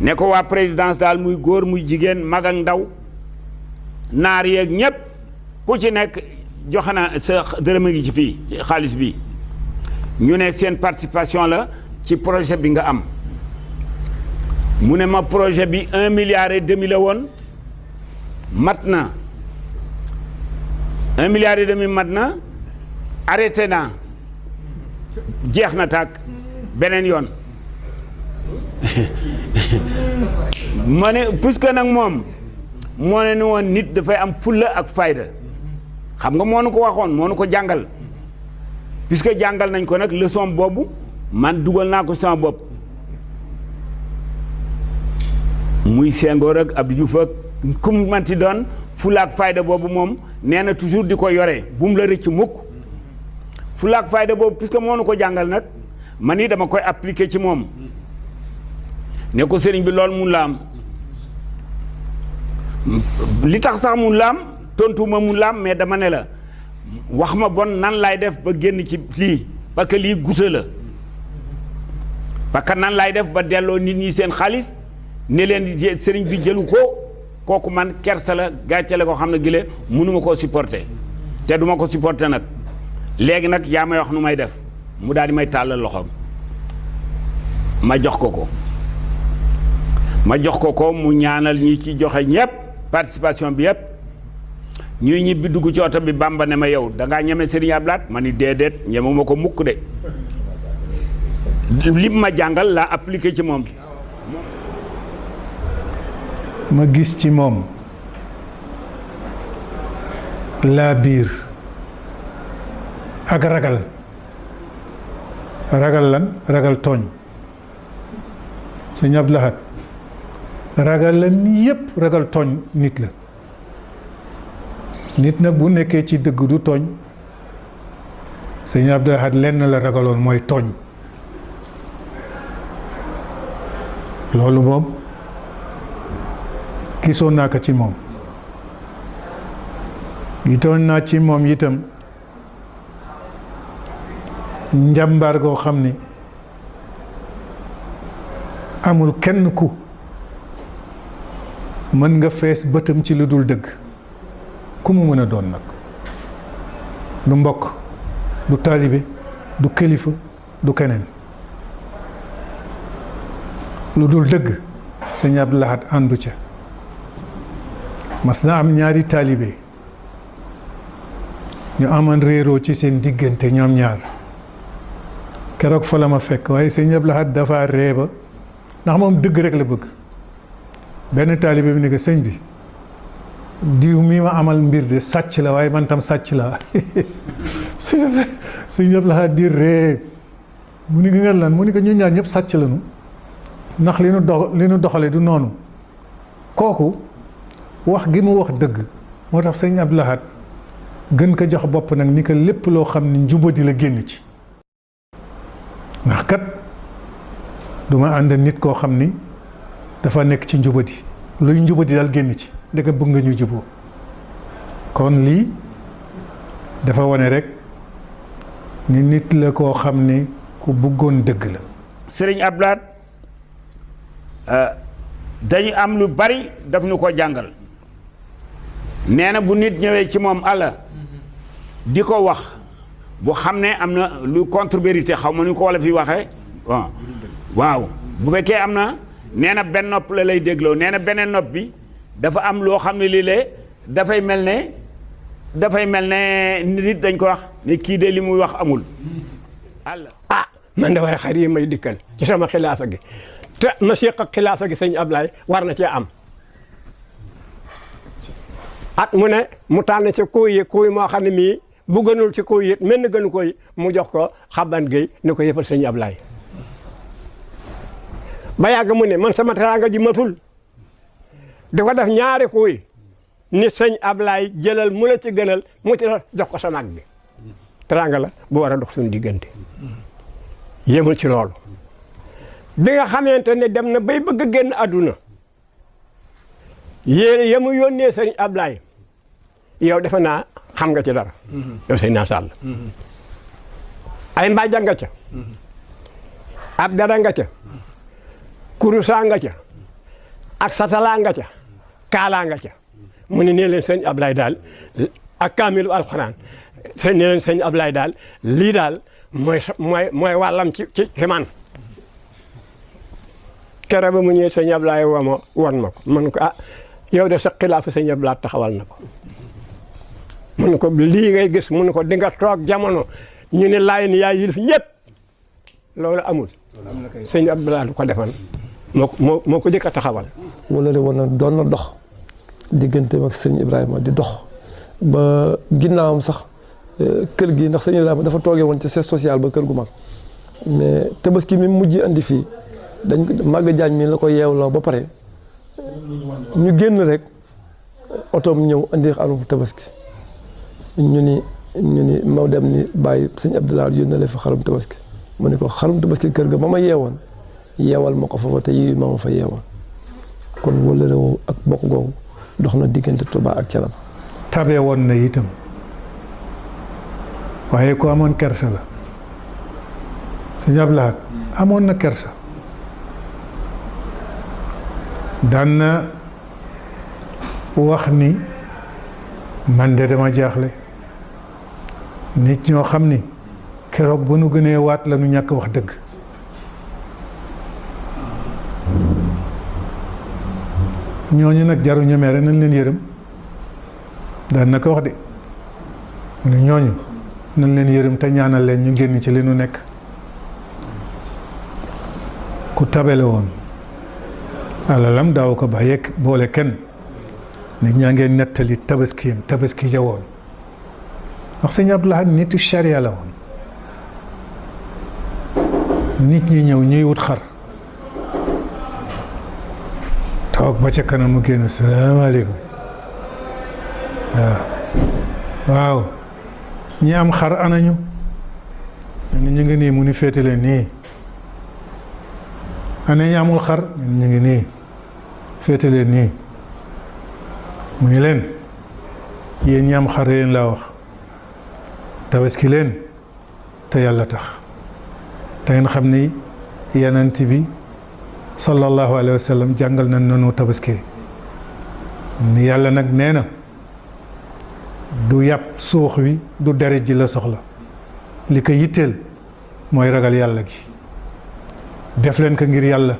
ne ko waa présidence daal muy góor muy jigéen mag ak ndaw naar yeeg ñépp ku ci nekk joxe na sa dërëm a ngi ci fii ci xaalis bi ñu ne seen participation la ci projet bi nga am mu ne ma projet bi 1,5 milliard la woon mat na 1,5 milliard mat na arrêté naa jeex na tàkk beneen yoon ma ne puisque nag moom moo ne ni woon nit dafay am fulla ak fayda xam nga moo nu ko waxoon moo nu ko jàngal puisque jàngal nañ ko nag leçon boobu man dugal naa ko sama bopp muy Senghor ak Abdou Diouf ak ku mu manti doon fulla ak fayda boobu moom nee na toujours di ko yore bu mu la rëcc mukk fulla ak fayda boobu puisque moo nu ko jàngal nag man ni dama koy appliquer ci moom ne ko sëriñ bi loolu mun la am li tax sax mun la am tontuma mun la am mais dama ne la wax ma bon nan laay def ba génn ci lii parce que lii guta la parce que nan laay def ba delloo nit ñi seen xaalis ne leen sëriñ bi jëlu ko kooku man kersa la gàcce la ko xam ne gile mënuma koo supporter te duma ko supporter nag léegi nag yaa may wax nu may def mu daal di may tàllal loxoom ma jox ko mu ñaanal ñi ci joxe ñëpp participation bi yëpp ñuy ñibbi dugg ci oto bi Bamba ne ma yow da ngaa ñeme Serigne Abdou Lahad ma ni déedéet ñemuma ko mukk de lim ma jàngal laa appliqué ci moom. ma gis ci moom laa biir ak ragal lan ragal tooñ Serigne Abdou Lahad ragal la yépp ragal tooñ nit la nit nag bu nekkee ci dëgg du tooñ Sëñ Abdou Lahad lenn la ragaloon mooy tooñ loolu moom gisoon naa ko ci moom gisoon naa ci moom itam njàmbaar goo xam ni amul kenn ku mën nga fees bëtam ci lu dul dëgg ku mu mën a doon nag du mbokk du taalibe du kilifa du keneen lu dul dëgg Sëñ Abdou Lahad àndu ca mas na am ñaari taalibe ñu amoon réeroo ci seen diggante ñoom ñaar keroog fa la ma fekk waaye Sëñ Abdou Lahad dafa ree ba ndax moom dëgg rek la bëgg benn taalibe bi ne ko sëñ bi diw mi ma amal mbir de sàcc la waaye man tam sàcc la Sëñ Abdou Lahad di ree mu ni nga lan mu ni ko ñu ñaar ñëpp sàcc lañu ndax li nu doxale du noonu kooku wax gi mu wax dëgg moo tax Sëñ Abdou Lahad gën ko jox bopp nag ni ko lépp loo xam ni njubadi la génn ci ndax kat duma ànd nit koo xam ni dafa nekk ci njubadi luy njubadi daal génn ci ndeke bëgg nga ñu juboo kon lii dafa wane rek ni nit la koo xam ni ku bëggoon dëgg la. Sëriñ Abdou Lahad dañu am lu bari daf ñu ko jàngal nee na bu nit ñëwee ci moom àlla di ko wax bu xam ne am na lu contre vérité xaw ma nu ko wala fi waxee waaw bu fekkee am na nee na benn nopp la lay dégloo nee na beneen nopp bi dafa am loo xam ne lii lee dafay mel ne nit dañ ko wax ne kii de li muy wax amul àlla man da waaye xar yi may dikkal ci sama xilaafa gi te ma séq ak xilaafa gi Sëñ Ablaye war na cee am at mu ne mu tànn ci kuy moo xam ne mii bu gënul ci kuy it mel na gënu koy mu jox ko xaban géey ni ko yëppal Sëñ Ablaye ba yàgg mu ne man sama teraanga ji matul di ko def ñaari kuy ni Sëñ Ablaye jëlal mu la ci gënal mu ci jox ko sa mag bi teraanga la bu war a dox suñu diggante yemul ci loolu bi nga xamante ne dem na bay bëgg a génn àdduna yéene ya mu yónnee Sëñ Ablaye yow defe naa xam nga ci dara yow sëñ naa Sall ay mbàjja nga ca ab dara nga ca kurusaa nga ca ak satalaa nga ca kaalaa nga ca mu ne nee leen sëñ Ablaye daal ak kaamilu alxuraan nee leen sëñ Ablaye daal lii daal mooy wàllam ci man kere ba mu ñëwee sëñ Ablaye won ma ko man ko yow de sa xilaafa sëñ Ablaye taxawal na ko mun ko lii ngay gis mun ko di nga toog jamono ñu ne laay ni yaa yilif ñëpp loolu amul sëñ Ablaye du ko defan moo ko jëkk a taxawal wala woon na doon na dox digganteem ak sëñ Ibrahima di dox ba ginnaawam sax kër gi ndax sëñ Ibrahima dafa toogee woon ci siège social ba kër gu mag mais tabaski mi mujj andi fii dañ ko Maga Diagne mi la ko yeewloo ba pare ñu génn rek otoom ñëw andi xarum tabaski ñu ni moo dem ni bàyyi sëñ Abdoulaye yónnale fa xarum tabaski mu ne ko xarum tabaski kër ga ma ma yeewoon yeewal ma ko fa te yi ma fa yeewoon kon wala woo ak bokk googu dox na diggante Touba ak Thiénaba tabe woon na itam waaye ku amoon kersa la sëñ Abdoulaye amoon na kersa daan na wax ni man de dama jaaxle nit ñoo xam ni keroog ba nu gënee waat la nu ñàkk wax dëgg ñooñu nag jaruñu mere nañ leen yërëm daan na ko wax de mu ne ñooñu nañ leen yërëm te ñaanal leen ñu génn ci li nu nekk ku tabele woon alalam daaw ko bàyyee boole kenn nit ñaa ngeen nettali tabaski ja woon ndax sëñ Abdou Lahad nitu charia la woon nit ñi ñëw ñuy wut xar toog ba ca kanam mu génn salaamaaleykum waaw ñi am xar anañu ñu ngi nii mu ni féete leen nii ana ñi amul xar ñu ngi nii féete leen nii mu ni leen yéen ñi am xar yéen laa wax tabaski leen te yàlla tax te ngeen xam ni yonent bi sallallahu alayhi wa sallam jàngal nañ noonu tabaski ni yàlla nag nee na du yàpp suux wi du deret ji la soxla li ko yitteel mooy ragal yàlla gi def leen ko ngir yàlla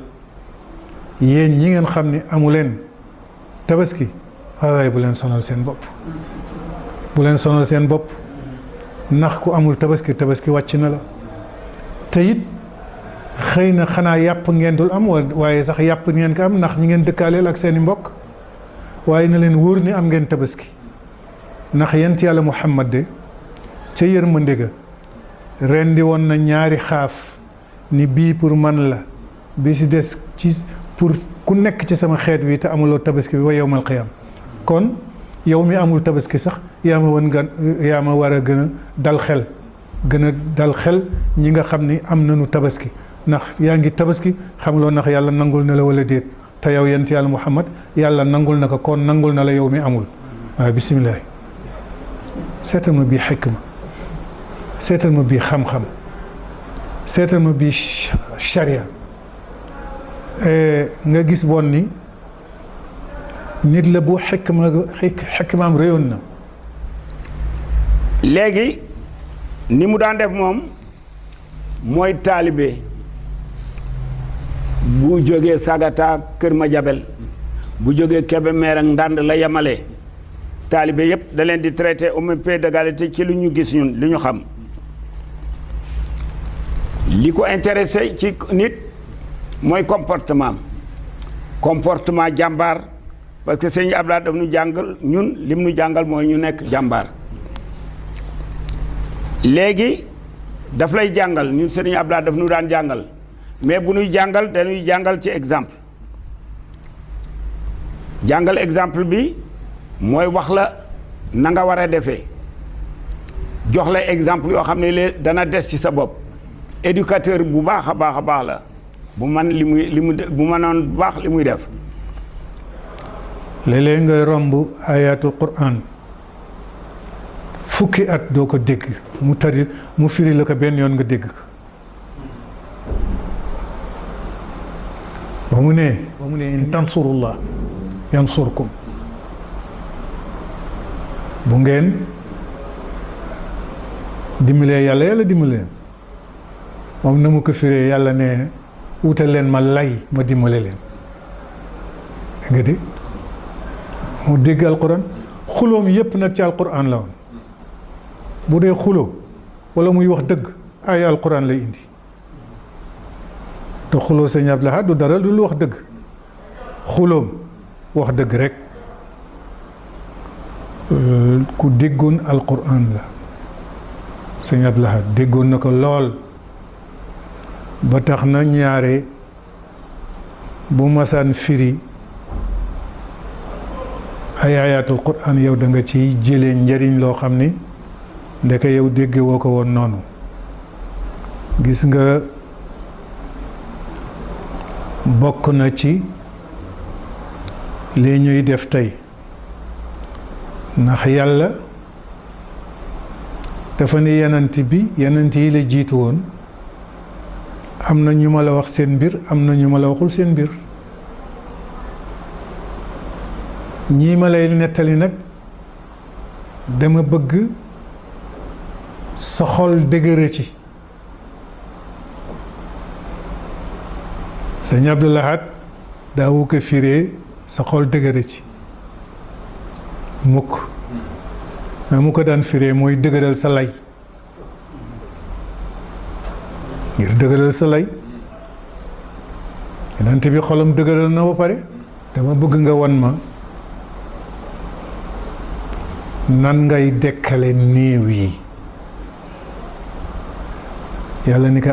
yéen ñi ngeen xam ni amu leen tabaski waaye bu leen sonal seen bopp bu leen sonal seen bopp ndax ku amul tabaski wàcc na la te it xëy na xanaa yàpp ngeen dul am waaye sax yàpp ngeen ko am ndax ñi ngeen dëkkaaleel ak seeni mbokk waaye na leen wóor ni am ngeen tabaski ndax yent yàlla Muhammad de ca yërmande ga rendi woon na ñaari xaaf ni bii pour man la bi si des ci pour ku nekk ci sama xeet wi te amuloo tabaski bi wa yawmal qiyaam kon yow mi amul tabaski sax yaa ma war a gën a dal xel ñi nga xam ni am nañu tabaski ndax yaa ngi tabaski xamuloo ndax yàlla nangul na la wala déet te yow yent yàlla Muhammad yàlla nangul na ko kon nangul na la yow mi amul waaw bisimilah seetal ma bii xikma seetal ma bii xam-xam seetal ma bii charia nga gis woon ni nit la bu xikmaam réyoon na léegi ni mu daan def moom mooy taalibe bu jógee Sagata Kër Madiabel bu jógee Kébémer ak Ndande la yemale taalibe yëpp da leen di traité au même pied d'égalité ci lu ñu gis ñun li ñu xam li ko intéressé ci nit mooy comportement jàmbaar parce que sëñ Abdoulaye daf nu jàngal ñun lim nu jàngal mooy ñu nekk jàmbaar léegi daf lay jàngal ñun sëñ Abdoulaye daf nu daan jàngal mais bu nuy jàngal dañuy jàngal ci exemple jàngal exemple bi mooy wax la na nga war a defee jox la exemple yoo xam ne lee dana des ci sa bopp éducateur bu baax a baax la bu man bu mënoon bu baax li muy def léeg-léeg ngay romb ayatul Qur'an fukki at doo ko dégg mu firi la ko benn yoon nga dégg ko ba mu ne in tansurullah yansurkum bu ngeen dimbalee yàlla yàlla dimbale leen moom na mu ko firee yàlla ne wutal leen ma lay ma dimbale leen nga di mu dégg alquran xuloom yépp nag ci alquran la woon bu dee xuloo wala muy wax dëgg ay alquran lay indi te xuloo sëñ Abdou Lahad du dara dul wax dëgg xuloom wax dëgg rek ku déggoon alquran la sëñ Abdou Lahad déggoon na ko lool ba tax na ñaare bu masaan firi ay ayatul quran yow da nga ciy jëlee njëriñ loo xam ni ndeke yow dégge woo ko woon noonu gis nga bokk na ci lii ñuy def tey ndax yàlla dafa ne yenant yi la jiitu woon am na ñu ma la wax seen mbir am na ñu ma la waxul seen mbir ñii ma lay nettali nag dama bëgg sa xol dëgëre ci sëñ Abdou Lahad daawu ko firee sa xol dëgëre ci mukk na mu ko daan firee mooy dëgëral sa lay ngir dëgëral sa lay yonent bi xolam dëgëral na ba pare dama bëgg nga wan ma nan ngay dekkale néew yi yàlla ni ko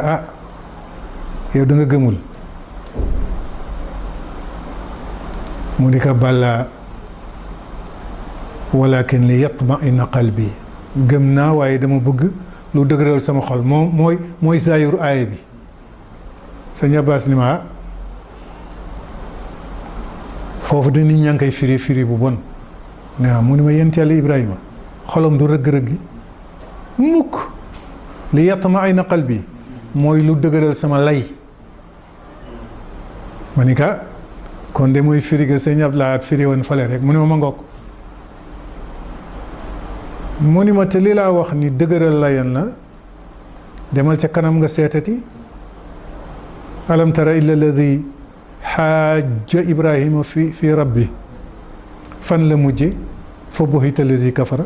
yow da nga gëmul mu ni ko bàllaa walakin li yatma'inna qalbi gëm naa waaye dama bëgg lu dëgëral sama xol mooy zaayur aaya bi sëñ Abbas ni ma foofu de nit ñaa ngi koy firi bu bon mu ni ma yent yàlla Ibrahima xolam du rëgg-rëggi mukk li yatma'inna qalbi mooy lu dëgëral sama lay ma ni ka kon de mooy firi ga sëñ Abdou Lahad firi woon fale rek mu ni ma ngoog mu ni ma te li laa wax ni dëgëral layan la demal ca kanam nga seetati alam tara illa alladi xaaja Ibrahima fi rabbi fan la mujje fa buhita allazi kafara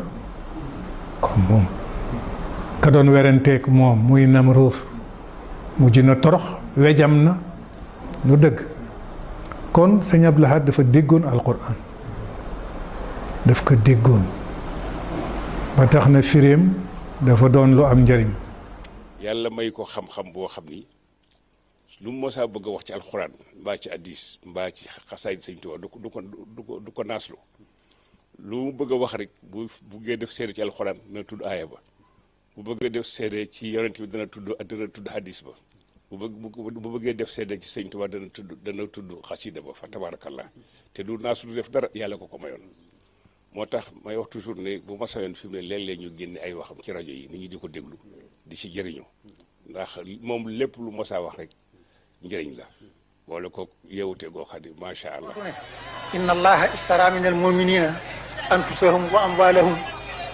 comme moom ka doon werenteeg moom muy Namruud mujj na torox wejam na lu dëgg kon sëñ Abdou Lahad dafa déggoon alquran daf ko déggoon ba tax na firéem dafa doon lu am njëriñ yàlla may ko xam-xam boo xam ni lu mu mosaa bëgg a wax ci alxuraan mbaa ci addis mbaa ci xasaayid sëñ Tuubaa du ko naaslu lu mu bëgg a wax rek bu buggee def seede ci alxuraan dana tudd aaya ba bu bëggee def seede ci yonent bi dana tudd hadis ba bu bëggee def seede ci sëñ Tuubaa dana tudd xasida ba fa tabaarakallah te du naaslu def dara yàlla ko mayoon moo tax may wax toujours ne bu ma sayoon fi mu ne léeg-léeg ñu génne ay waxam ci rajo yi nit ñi di ko déglu di ci jëriñu ndax moom lépp lu mosaa wax rek njëriñ la boole ko yeewute goo xam ne macha allah inna allaha istara min almuminina anfusahum wa amwalahum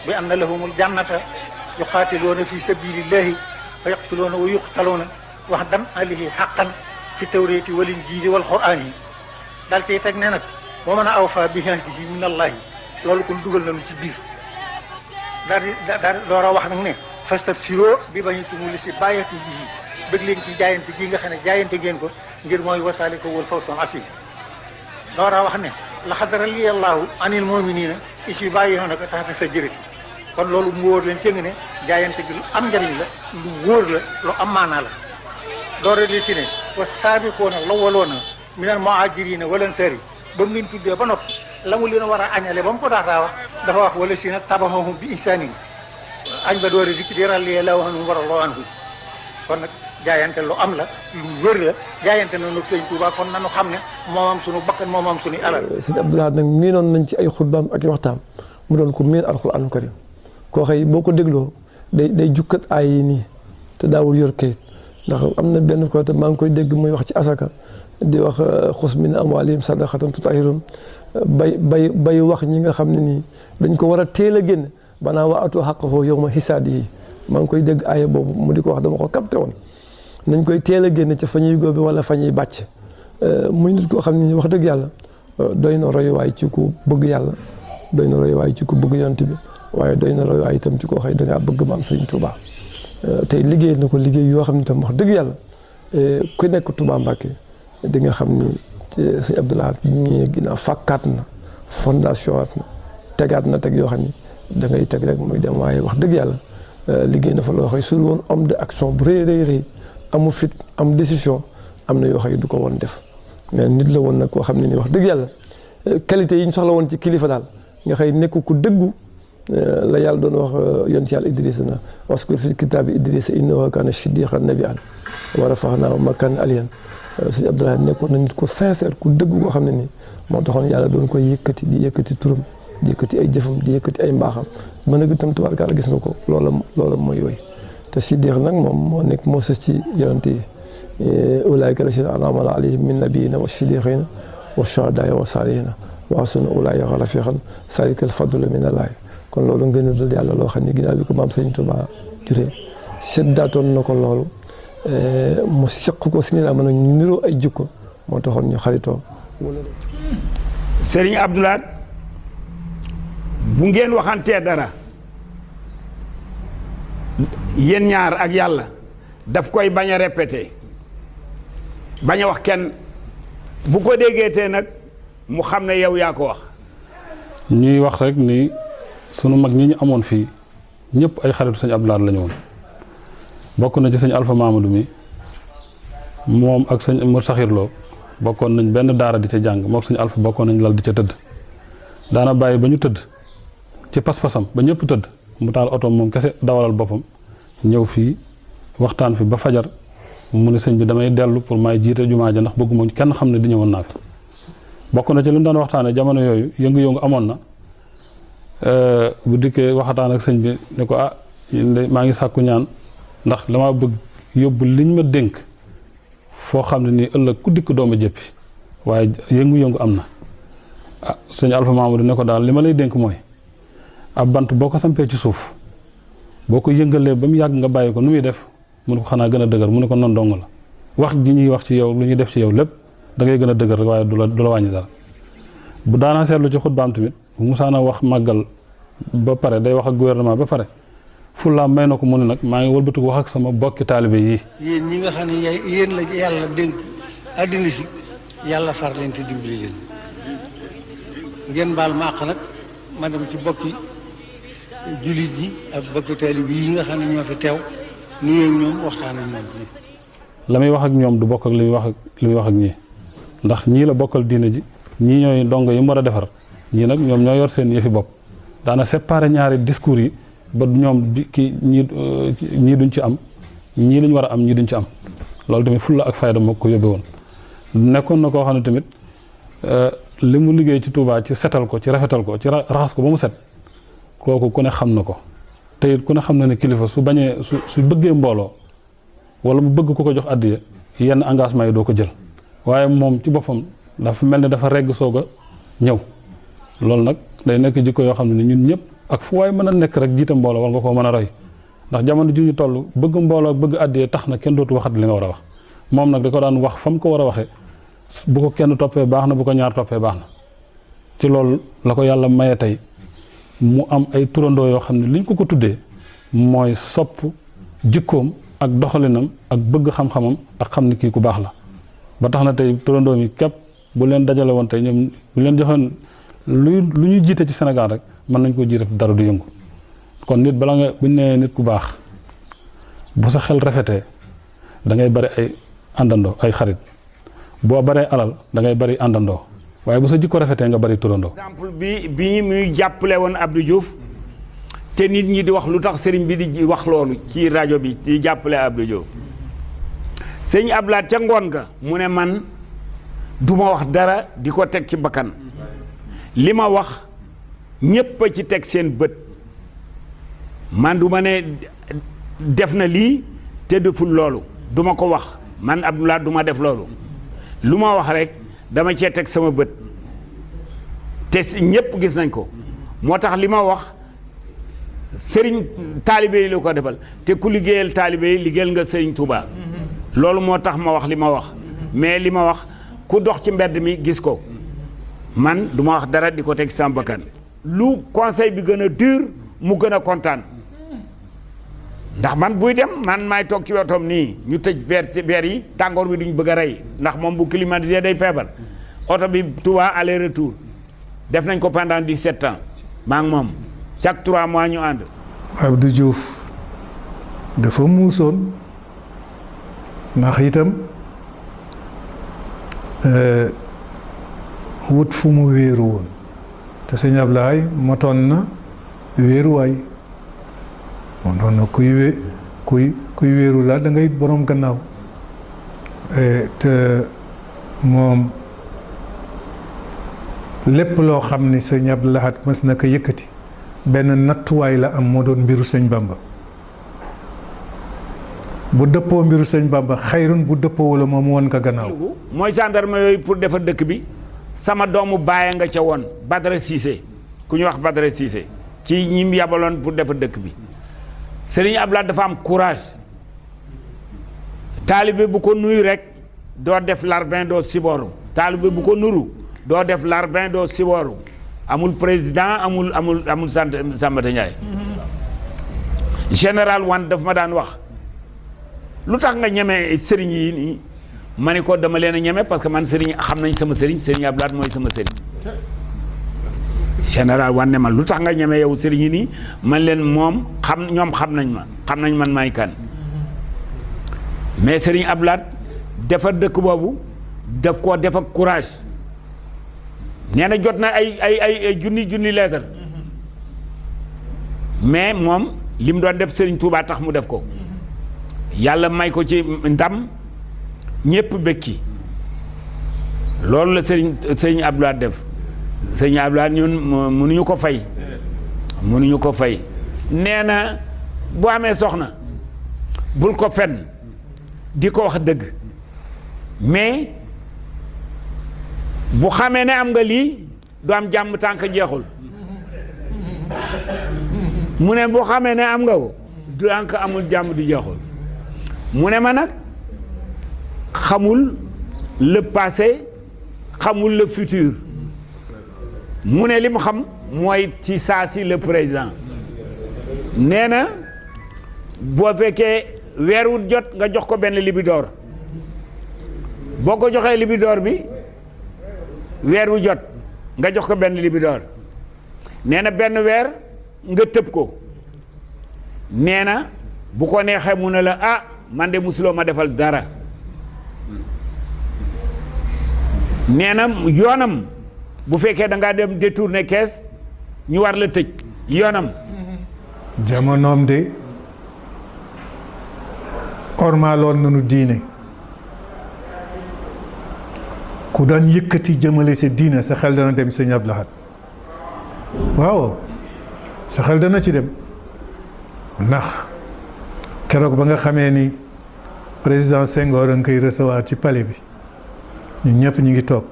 bi anna lahum aljannata yuqatiluuna fi sabilillahi fa yaqtuluuna wa yuqtaluuna wa'dan alayhi haqqan fi tawrati wal injili wal qur'ani daal tey teg ne nag wa man awfa bi ahdihi min allahi loolu kon dugal nañu ci biir daal door a wax nag ne fastabsiroo bi bañitumu li si bàyyatu bii bëgg leen ci jaayante gi nga xam ne jaayante ngeen ko ngir mooy wasaali ko wal fawzul asiim door a wax ne laqad radiyallahu anil mu'minina is yubayyi'unaka tahta sajrati kon loolu mu wóor leen cëng ne jaayante gi lu am njariñ la lu wóor la lu am maanaa la door a li ci ne wa saabiquuna al-awwaluuna minal muhaajiriina wal ansaari ba mu leen tuddee ba noppi la mu leen war a añale ba mu ko daataa wax dafa wax wala si na tabahum bi ihsaanin añ ba doore dikk di radiyallahu anhum wa radu anhu kon nag jaayante lu am la lu wér la jaayante na nag sëñ Tuubaa kon nanu xam ne moomam sunu bakkan moomam sunu alal. sëñ Abdou Lahad nag miinoon nañ ci ay xutbaam ak i waxtaam mu doon ko miin alxuraanu karim koo xëy boo ko dégloo day jukkat ay yi nii te daawul yor kayit ndax am na benn côté maa ngi koy dégg muy wax ci asaka di wax xus min amwaalihim sadaqatan tutahhiruhum bay wax ñi nga xam ne nii dañ ko war a teel a génn banaa wa atu haqqahu yawma hisaadihi maa ngi koy dégg aaya boobu mu di ko wax dama ko capté woon nañ koy teel a génn ca fa ñuy góobe wala fa ñuy bàcc muy nit koo xam ne wax dëgg yàlla doy na royuwaay ci ku bëgg yàlla doy na royuwaay ci ku bëgg yonent bi waaye doy na royuwaay itam ci koo xëy da ngaa bëgg maam Sëriñ Touba tey liggéey na ko liggéey yoo xam ne itam wax dëgg yàlla ku nekk Touba Mbacké di nga xam ni Sëriñ Abdou Lahad ñi ginnaaw fàkkaat na fondation at na tegaat na teg yoo xam ni da ngay teg rek muy dem waaye wax dëgg yàlla liggéey na fa loo xëy sur woon homme de action bu rëy amu fit am décision am na yoo xëy du ko woon def mais nit la woon nag koo xam ne ni wax dëgg yàlla qualité yi ñu soxla woon ci kilifa daal nga xëy nekk ku dëggu la yàlla doon wax yonent yàlla Idrissa na waskur fil kitaabi Idrissa innahu kaana siddiqan nabiyyan wa rafahnaahu makaanan aliyyan Sëriñ Abdou Lahad nekkoon na nit ku sincère ku dëggu koo xam ne nii moo taxoon yàlla doon koy yëkkati di yëkkati turam di yëkkati ay jëfam di yëkkati ay mbaaxam mën a gëtam tubaarkalla gis nga ko loola mooy yooyu te siddiq nag moom moo sës ci yonent yi ulaa'ika llaziina an'ama Allaahu alayhim min nabiyyiina wa siddiqiina wa shuhadaa'i wa saalihiina wa hasuna ulaa'ika rafiiqan zaalika al-fadlu minallaahi kon loolu ngeen dal yàlla loo xam ne ginnaaw bi ko maam Sëriñ Tuubaa juree seddaatoon na ko loolu mu seq ko si ni laa mën a niroo ay jikko moo taxoon ñu xaritoo. Sëriñ Abdou Lahad bu ngeen waxantee dara yéen ñaar ak yàlla daf koy bañ a répété bañ a wax kenn bu ko déggeetee nag mu xam ne yow yaa ko wax. ñuy wax rek ni sunu mag ñi ñu amoon fii ñëpp ay xaritu sëñ Abdou Lahad la ñu woon bokk na ci sëñ Alpha Mamadou mi moom ak sëñ Mor Saxir Lo bokkoon nañ benn daara di ca jàng moom sëñ Alpha bokkoon nañ lal di ca tëdd daana bàyyi ba ñu tëdd ci pas-pasam ba ñëpp tëdd mu taal oto moom kese dawalal boppam ñëw fii waxtaan fi ba fajar mu ne sëñ bi damay dellu pour may jiite jumaa ja ndax bëgguma kenn xam ne di ñëwoon naa fi bokk na ci li mu doon waxtaane jamono yooyu yëngu-yëngu amoon na bu dikkee waxataan ak sëñ bi ne ko maa ngi sàkku ñaan ndax dama bëgg yóbbu liñ ma dénk foo xam ne nii ëllëg ku dikk dooma jëppi waaye yëngu-yëngu am na sëñ Alpha Mamadou ne ko daal li ma lay dénk mooy ab bant boo ko sampee ci suuf boo ko yëngalee ba mu yàgg nga bàyyi ko nu muy def mu ne ko xanaa gën a dëgër mu ne ko non dong la wax ji ñuy wax ci yow lu ñuy def ci yow lépp da ngay gën a dëgër rek waaye du la wàññi dara bu daanaa seetlu ci xutbaam tamit bu musaana wax màggal ba pare day wax ak gouvernement ba pare fulla may na ko mu ne nag maa ngi wëlbatiku wax ak sama bokki taalibe yi. yéen ñi nga xam ne yéen la yàlla dénk àddina si yàlla far leen te dimbali leen ngeen baal ma àq nag ma dem ci bokki jullit yi ak bokki taalibe yi nga xam ne ñoo fi teew nuyoo ak ñoom waxtaan ak ñoom. la muy wax ak ñoom du bokk ak li muy wax ak ñii ndax ñii la bokkal diine ji ñii ñooy ndongo yi mu war a defar ñii nag ñoom ñoo yor seen yëfi bopp daana séparé ñaari discours yi. ba ñoom ñii duñ ci am ñii lañ war a am ñii duñ ci am loolu tamit fulla ak fayda moo ko yóbbe woon nekkoon na koo xam ne tamit li mu liggéey ci Touba ci setal ko ci rafetal ko ci raxas ko ba mu set kooku ku ne xam na ko te it ku ne xam na ne kilifa su bañee su bëggee mbooloo wala mu bëgg ku ko jox addiya yenn engagement yi doo ko jël waaye moom ci boppam dafa mel ne dafa regg soog a ñëw loolu nag day nekk jikko yoo xam ne ñun ñëpp ak fu waay mën a nekk rek jiite mbooloo war nga koo mën a roy ndax jamono ji ñu toll bëgg mbooloo bëgg àddiyee tax na kenn dootu waxat li nga war a wax moom nag da ko daan wax fa mu ko war a waxee bu ko kenn toppee baax na bu ko ñaar toppee baax na ci loolu la ko yàlla maye tey mu am ay turandoo yoo xam ne liñ ko tuddee mooy sopp jikkoom ak doxalinam ak bëgg xam-xamam ak xam ni kii ku baax la ba tax na tey turandoo mi képp bu leen dajale woon tey ñoom bu leen joxoon lu ñuy jiite ci Sénégal rek mën nañ ko jiite dara du yëngu kon nit bala nga buñ nee nit ku baax bu sa xel rafetee da ngay bari ay àndandoo ay xarit boo baree alal da ngay bari àndandoo waaye bu sa jikko rafetee nga bari turandoo. exemple bi muy jàppale woon Abdou Diouf te nit ñi di wax lu tax sëriñ bi di wax loolu ci rajo bi di jàppale Abdou Diouf sëñ Abdou Lahad ca ngoon ga mu ne man du ma wax dara di ko teg ci bakkan li ma wax ñépp a ci teg seen bët man du ma ne def na lii te deful loolu du ma ko wax man Abdou Lahad du ma def loolu lu ma wax rek dama cee teg sama bët te ñëpp gis nañ ko moo tax li ma wax sëriñ taalibe yi la ko defal te ku liggéeyal taalibe yi liggéeyal nga sëriñ Touba loolu moo tax ma wax li ma wax mais li ma wax ku dox ci mbedd mi gis ko man du ma wax dara di ko teg sama bakkan lu conseil bi gën a dur mu gën a kontaan ndax man buy dem man maay toog ci wetam nii ñu tëj verre yi tàngoor bi duñ bëgg a rey ndax moom bu climatisé day feebar oto bi Touba aller retour def nañ ko pendant 17 ans maa ngi moom chaque 3 mois ñu ànd. Abdou Diouf dafa muusoon ndax itam wut fu mu wéeru woon te sëñ Ablaye motoon na wéeruwaay motoon na kuy wéeru la da ngay borom gannaaw te moom lépp loo xam ni sëñ Abdou Lahad mës na ko yëkkati benn nattuwaay la am moo doon mbiru sëñ Bamba bu dëppoo mbiru sëñ Bamba xayrun bu dëppoo wala moom woon ko gannaaw. mooy gendarme yooyu pour defar dëkk bi sama doomu baay nga ca woon Badara Cissé ku ñu wax Badara Cissé ci ñi yabaloon pour defar dëkk bi Serigne Abdou Lahad dafa am courage taalibe bu ko nuyu rek doo def larbin doo sibooru taalibe bu ko nuru doo def larbin doo sibooru amul président amul Sambata Ndiaye général Wane daf ma daan wax lu tax nga ñeme sëriñ yi nii ma ne ko dama leen a ñeme parce que man sëriñ xam nañ sama sëriñ Serigne Abdou Lahad mooy sama sëriñ général Wane ne ma lu tax nga ñeme yow sëriñ yi nii man leen moom ñoom xam nañ ma xam nañ man maay kan mais Serigne Abdou Lahad defar dëkk boobu daf koo def ak courage nee na jot na ay junni leetar mais moom li mu doon def Serigne Touba tax mu def ko yàlla may ko ci ndam ñépp bëkki loolu la Serigne Abdou Lahad def Serigne Abdou Lahad ñun mënuñu ko fay nee na boo amee soxna bul ko fen di ko wax dëgg mais bu xamee ne am nga lii du am jàmm tànk jeexul mu ne bu xamee ne am nga ko du tànk amul jàmm du jeexul mu ne ma nag xamul le passé xamul le futur mu ne li mu xam mooy ci saa si le président nee na boo fekkee weer wu jot nga jox ko benn libidoor boo ko joxee libidoor bi weer wu jot nga jox ko benn libidoor nee na benn weer nga tëb ko nee na bu ko neexee mu ne la ah man de musuloo ma defal dara nee na yoonam bu fekkee da ngaa dem détourner kees ñu war la tëj yoonam. jamonoom de ormaaloon nañu diine ku daan yëkkati jëmale sa diine sa xel dana dem sëñ Abdou Lahad waaw sa xel dana ci dem ndax keroog ba nga xamee ni président Senghor a ngi koy recevoir ci palais bi ñun ñëpp ñu ngi toog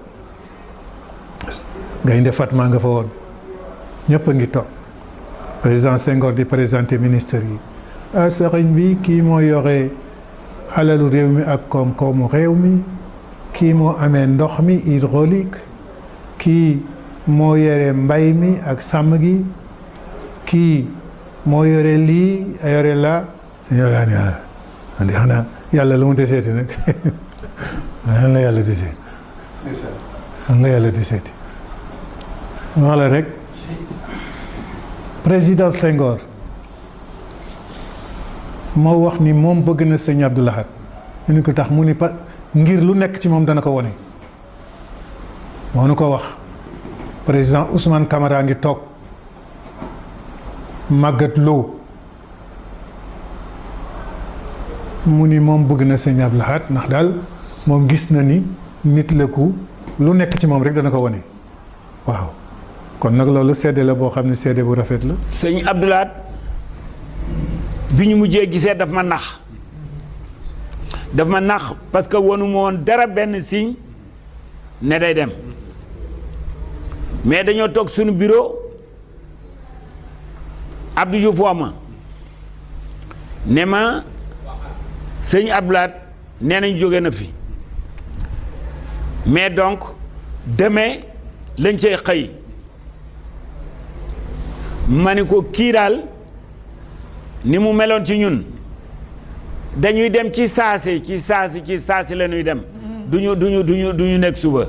Gaynde Fatma nga fa woon ñëpp a ngi toog président Senghor di présenté ministre yi ah sëriñ bi kii moo yore alalu réew mi ak koom-koomu réew mi kii moo amee ndox mi hydraulique kii moo yore mbay mi ak sàmm gi kii moo yore lii yore la suñu laa ne andi xanaa yàlla lu mu deseeti nag lan la yàlla deseeti lan la yàlla deseeti wax la rek président Senghor moo wax ni moom bëgg na sëñ Abdou Lahad ñu ni ko tax mu ni ngir lu nekk ci moom dana ko wone moo nu ko wax président Ousmane Camara ngi toog Magatte Lô mu ni moom bëgg na sëñ Abdou Lahad ndax daal moom gis na ni nit la ku lu nekk ci moom rek dana ko wone waaw kon nag loolu seede la boo xam ne seede bu rafet la. sëñ Abdou Lahad bi ñu mujjee gisee daf ma nax parce que wonu ma woon dara benn signe ne day dem mais dañoo toog suñu bureau Abdou Diouf wax ma ne ma sëñ Abdoulaye nee nañ jóge na fi mais donc demain lañ cay xëy ma ni ko kii daal ni mu meloon ci ñun dañuy dem ci saasi la ñuy dem duñu nekk suba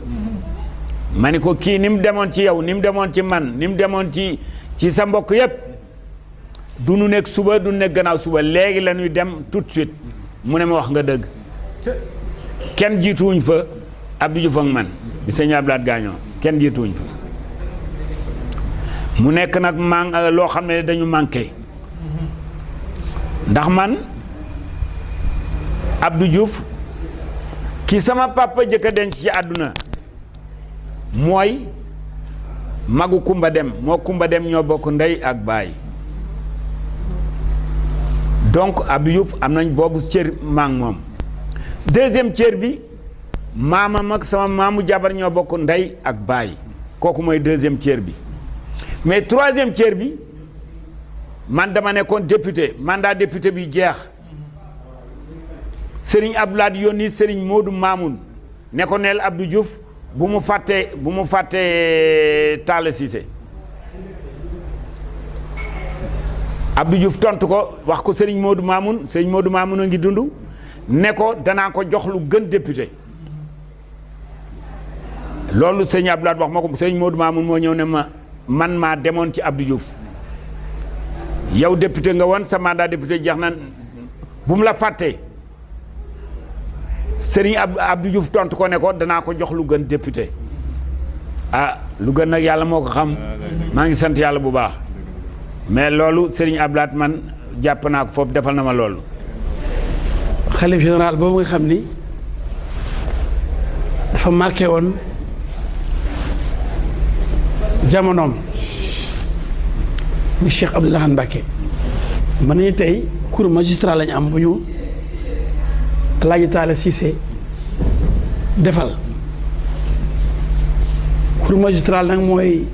ma ni ko kii ni mu demoon ci yow ni mu demoon ci man ni mu demoon ci sa mbokk yépp du nu nekk suba du nekk gannaaw suba léegi la ñuy dem tout de suite mu ne ma wax nga dëgg kenn jiituwuñ fa Abdou Diouf ak man bi sëñ Abdoulaye gaañoo kenn jiituwuñ fa mu nekk nag loo xam ne dañu manqué ndax man Abdou Diouf ki sama papa jëkk a denc ci àdduna mooy magu Kumba Dem moo Kumba Dem ñoo bokk ndey ak baay donc Abdou Diouf am nañ boobu cër maag moom deuxième cër bi maamam ak sama maamu jabar ñoo bokk ndey ak baay kooku mooy deuxième cër bi mais troisième cër bi man dama nekkoon député mandat député bi jeex Serigne Abdoulaye yónni Serigne Modou Mamoun ne ko neel Abdou Diouf bu mu fàttee Talla Cissé Abdou Diouf tontu ko wax ko Serigne Modou Mamoun a ngi dund ne ko danaa ko jox lu gën député loolu sëñ Abdoulaye wax ma ko sëñ Modou Mamoun moo ñëw ne man maa demoon ci Abdou Diouf yow député nga woon sa mandat député jeex na bu mu la fàttee Serigne Abdou Diouf tontu ko ne ko danaa ko jox lu gën député lu gën nag yàlla moo ko xam maa ngi sant yàlla bu baax mais loolu Serigne Abdoulaye man jàpp naa ko foofu defal na ma loolu. xalif général boobu nga xam ni dafa marqué woon jamonoom muy Cheikh Abdou Lahad Mbacké mën nañu tey cours magistral lañu am bu ñu Alaaji Talla Cissé defal cours magistral nag mooy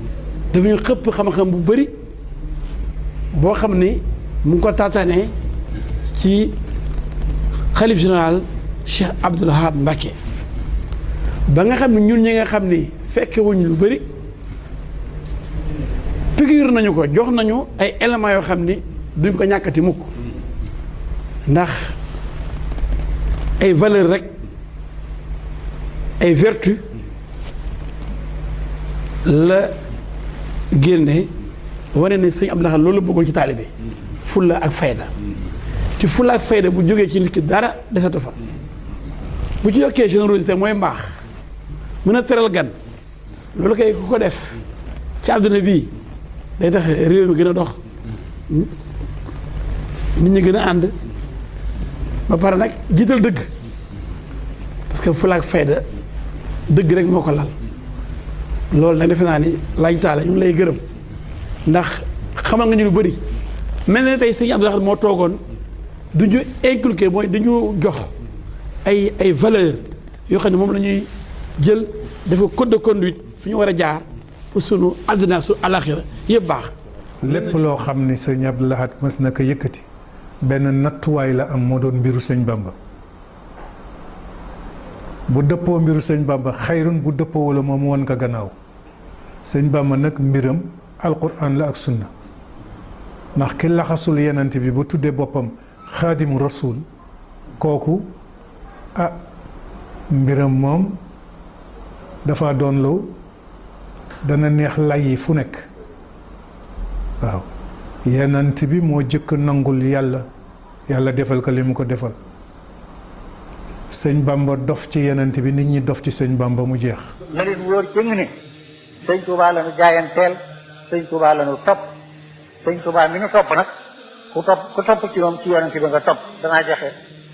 dafa ñu xëpp xam-xam bu bëri boo xam ni mu ngi ko taataanee ci xalif général Cheikh Abdou Lahad Mbacké ba nga xam ne ñun ñi nga xam ni fekke wuñ lu bëri piqûre nañu ko jox nañu ay éléments yoo xam ni duñ ko ñàkkati mukk ndax ay valeur rek ay vertu la génne wane ne sëñ Abdou Lahad loolu bëggoon ci taalibe fulla ak fayda ci fulla ak fayda bu jógee ci nit ki dara desatu fa bu ci yokkee générosité mooy mbaax mën a teral gan loolu kay ku ko def ci àdduna bii day tax réew mi gën a dox nit ñi gën a ànd ba pare nag jiital dëgg parce que fulla ak fayda dëgg rek moo ko lal loolu nag defe naa ni laaj taala ñu ngi lay gërëm ndax xamal nga ñu lu bëri mel na tey sëñ Abdou Lahad moo toogoon du ñu inculqué mooy dañu jox ay valeur yoo xam ne moom la ñuy jël dafa code de conduite fi ñu war a jaar pour sunu àddina su alaxira yëpp baax. lépp loo xam ni sëñ Abdou Lahad mës na ko yëkkati benn nattuwaay la am moo doon mbiru sëñ Bamba bu dëppoo mbiru sëñ Bamba xayrun bu dëppoo wala moom woon ko gannaaw sëñ Bamba nag mbiram alquran la ak sunna ndax ki laxasul yenante bi ba tuddee boppam xaadimu rasul kooku mbiram moom dafa doon lu dana neex lay yi fu nekk waaw yenant bi moo jëkk nangul yàlla defal ko li mu ko defal sëñ Bamba dof ci yenant bi nit ñi dof ci sëñ Bamba mu jeex na leen wóor jëng ne sëñ Touba la nu jaayanteel sëñ Touba la nu topp sëñ Touba mi nu topp nag ku topp ci moom ci yonent bi nga topp danaa joxe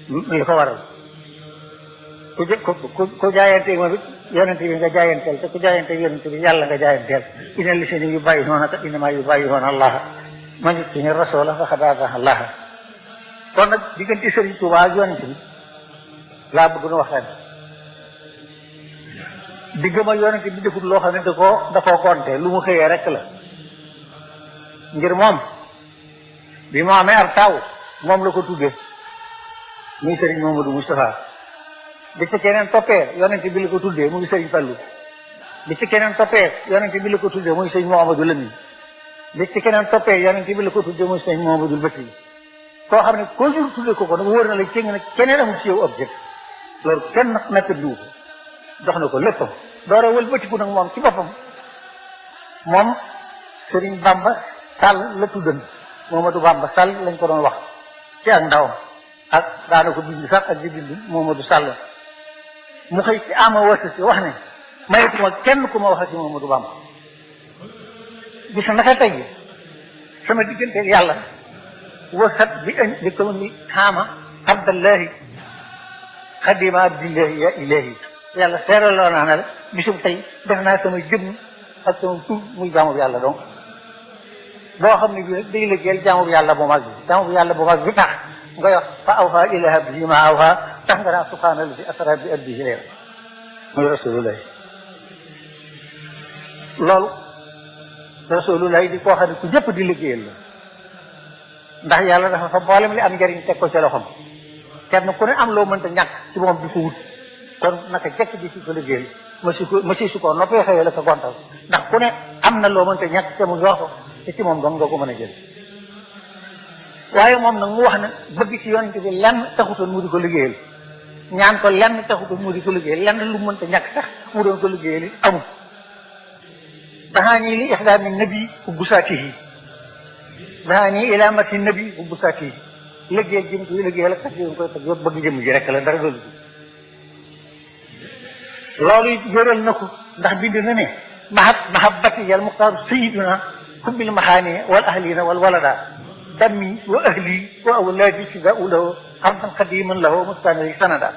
li ko waral ku jaayante moom it yonent bi nga jaayanteel te ku jaayante yonent bi yàlla nga jaayanteel inna lisani yu bàyyi noona ka innama yu bàyyi noona allaha man yuttini rasula faqad ataha allaha kon nag diggante Sëriñ Tuubaa ak yonent bi laa bëgg na waxtaan diggam ak yonent bi defut loo xam ne da koo gonte lu mu xëyee rek la ngir moom bi mu amee ab taw moom la ko tuddee muy Sëriñ Mamadou Moustapha bi ci keneen toppee yonent bi la ko tuddee muy Sëriñ Fallu bi ci keneen toppee yonent bi la ko tuddee muy Sëriñ Mouhamadou Lamine bi ci keneen toppee yonent bi la ko tuddee muy Sëriñ Mouhamadou Bakri koo xam ne koo jur tuddee ko nag wóor na la cëng nag keneen amul ci yow objet loolu kenn nekk diwu ko jox na ko léppam door a wëlbatiku nag moom ci boppam moom Sëriñ Bamba Sall la tuddan Momadou Bamba Sall lañ ko doon wax ci ak ndawam ak daana ko bind sax ak di bind Momadou Sall mu xëy ci ama wasa si wax ne mayetuma kenn ku ma wax ci Momadou Bamba gis naka tey sama digganteeg yàlla wasat bi añ bi ko ni xaama abdallahi xadima abdillahi ya ilahi yàlla seeraloo naa ne la bisum tey def naa sama jëmm ak sama tur muy jaamu yàlla donc boo xam ne bii nag day liggéeyal jaamu yàlla bu mag bi jaamu yàlla bu mag bi tax nga wax fa awha ila abdihi ma awha tax nga naa subhaana allazi asra bi abdihi leer muy rasulullah loolu rasulullah di koo xam ne ku ñëpp di liggéeyal la ndax yàlla dafa fa mboolem li am njëriñ teg ko ca loxoom kenn ku ne am loo mënta ñàkk ci moom di ko wut kon naka jekk di si ko liggéeyal ma si su ko noppee xëyee la ko gontal ndax ku ne am na loo mënta ñàkk te mu yor ko te ci moom dong nga ko mën a jël waaye moom nag mu wax ne bëgg ci yonent bi lenn taxutoon mu di ko liggéeyal ñaan ko lenn taxutoon mu di ko liggéeyal lenn lu mënta ñàkk tax mu doon ko liggéeyal amul daxaani li ixdaami nabi ubbu saatihi daxaani ilaamati nabi ubbu saatihi liggéeyal jëm koy liggéeyal ak tax jëm koy tax yëpp bëgg jëm ji rek la dara doolu loolu it yëral na ko ndax bind na ne mahabbati yal muxtaaru sayiduna xubbil maxaani wal ahlina wal walada dammi wa ahli wa awlaadi fidaau lahu xardan xadiman lahu mustanari sanada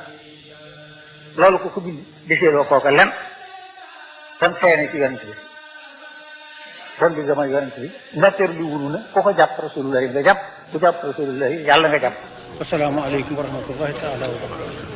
loolu ko bind deseeloo kooka len kon xeene ci yonent bi kon di dama yonent bi natteer li wunu ne ku ko jàpp rasulullahi nga jàpp ku jàpp rasulullahi yàlla nga jàpp asalaamaaleykum wa rahmatullahi taala wa barakatu